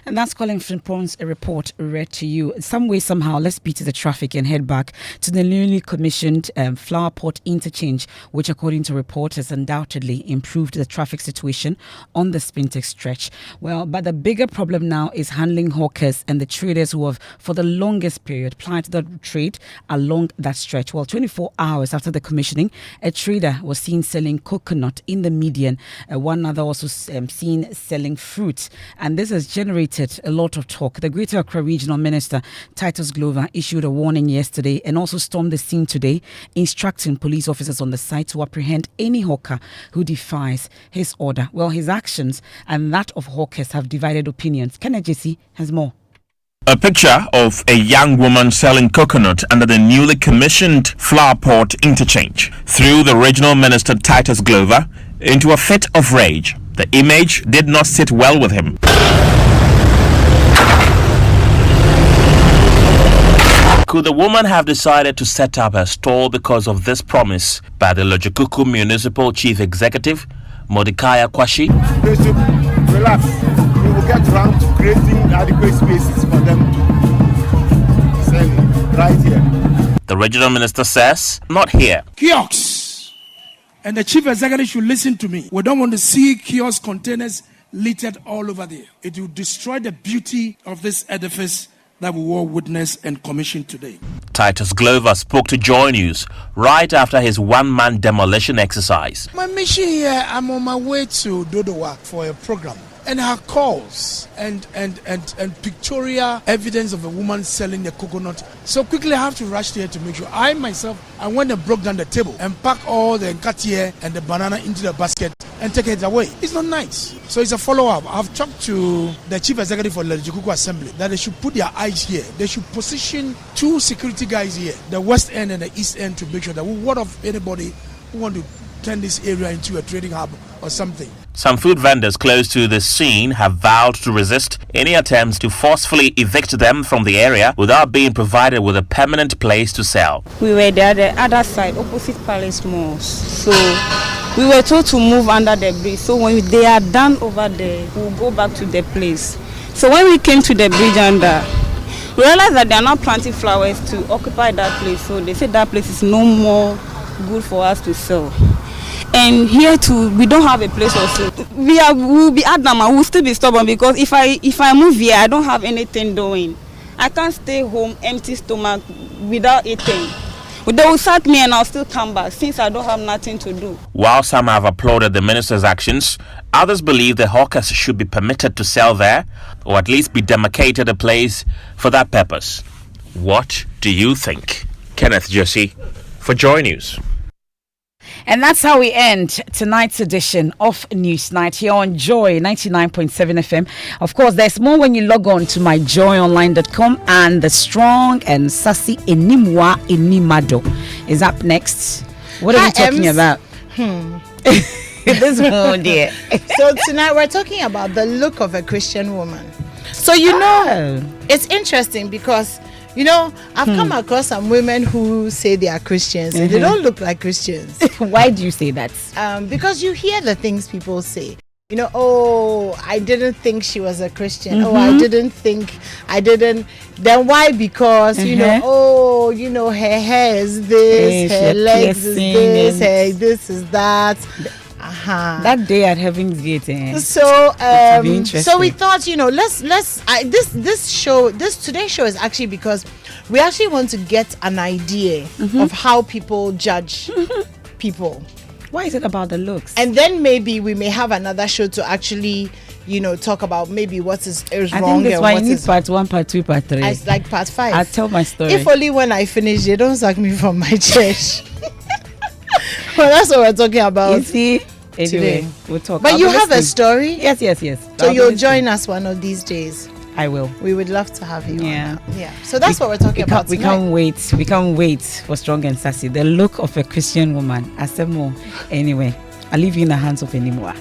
And that's Colin Frimpong's report read to you. Some way, somehow, let's beat the traffic and head back to the newly commissioned Flower Port interchange, which, according to reports, undoubtedly improved the traffic situation on the Spintex stretch. Well, but the bigger problem now is handling hawkers and the traders who have, for the longest period, plied the trade along that stretch. Well, 24 hours after the commissioning, a trader was seen selling coconut in the median. One other also seen selling fruit. And this has generated a lot of talk. The Greater Accra Regional Minister, Titus Glover, issued a warning yesterday and also stormed the scene today, instructing police officers on the site to apprehend any hawker who defies his order. Well, his actions and that of hawkers have divided opinions. Kenneth Jesse has more. A picture of a young woman selling coconut under the newly commissioned Flower Port interchange threw the Regional Minister Titus Glover into a fit of rage. The image did not sit well with him. Could the woman have decided to set up her stall because of this promise by the Lojikuku Municipal Chief Executive, Mordecai Akwashi? They should relax. We will get around to creating adequate spaces for them to sell right here. The regional minister says, not here. Kiosks. And the chief executive should listen to me. We don't want to see kiosk containers littered all over there. It will destroy the beauty of this edifice that we all witness and commission today. Titus Glover spoke to Joy News right after his one-man demolition exercise. My mission here, I'm on my way to Dodowa for a program. And her calls and pictorial evidence of a woman selling the coconut. So quickly I have to rush there to make sure. I went and broke down the table and packed all the nkatier and the banana into the basket and take it away. It's not nice. So it's a follow-up. I've talked to the chief executive for the Lejikuku Assembly that they should put their eyes here. They should position 2 security guys here, the west end and the east end, to make sure that we ward off anybody who want to turn this area into a trading hub or something. Some food vendors close to the scene have vowed to resist any attempts to forcefully evict them from the area without being provided with a permanent place to sell. We were there the other side, opposite Palace Malls. So we were told to move under the bridge. So when they are done over there, we'll go back to the place. So when we came to the bridge under, we realized that they are not planting flowers to occupy that place. So they said that place is no more good for us to sell. And here too, we don't have a place also. We'll be adamant, we'll still be stubborn because if I move here, I don't have anything doing. I can't stay home empty stomach without eating. They will sack me and I'll still come back since I don't have nothing to do. While some have applauded the minister's actions, others believe the hawkers should be permitted to sell there or at least be demarcated a place for that purpose. What do you think? Kenneth Jesse for Joy News. And that's how we end tonight's edition of Newsnight here on Joy 99.7 FM. Of course, there's more when you log on to myjoyonline.com, and the strong and sassy Enimwa Enimado is up next. What are we talking about? This one, dear. So tonight we're talking about the look of a Christian woman. So it's interesting because You know, I've come across some women who say they are Christians and they don't look like Christians. Why do you say that? Because you hear the things people say. You know, oh, I didn't think she was a Christian. Oh, I didn't. Then why? Because, you know, oh, you know, her hair is this, her legs is this, her this is that. That day at Heaven's Gate. So we thought, you know, today's show is actually because we actually want to get an idea of how people judge people. Why is it about the looks? And then maybe we may have another show to actually, you know, talk about maybe what is wrong. I think that's why you need part 1, part 2, part 3. It's like part 5. I'll tell my story. If only when I finish, they don't sack me from my church. Well, that's what we're talking about. You see? Anyway, we'll talk. But you have a story? Yes. So you'll join us one of these days. I will. We would love to have you. Yeah. So that's what we're talking about tonight. We can't wait for Strong and Sassy. The look of a Christian woman. Asemo. Anyway, I'll leave you in the hands of Enimwa.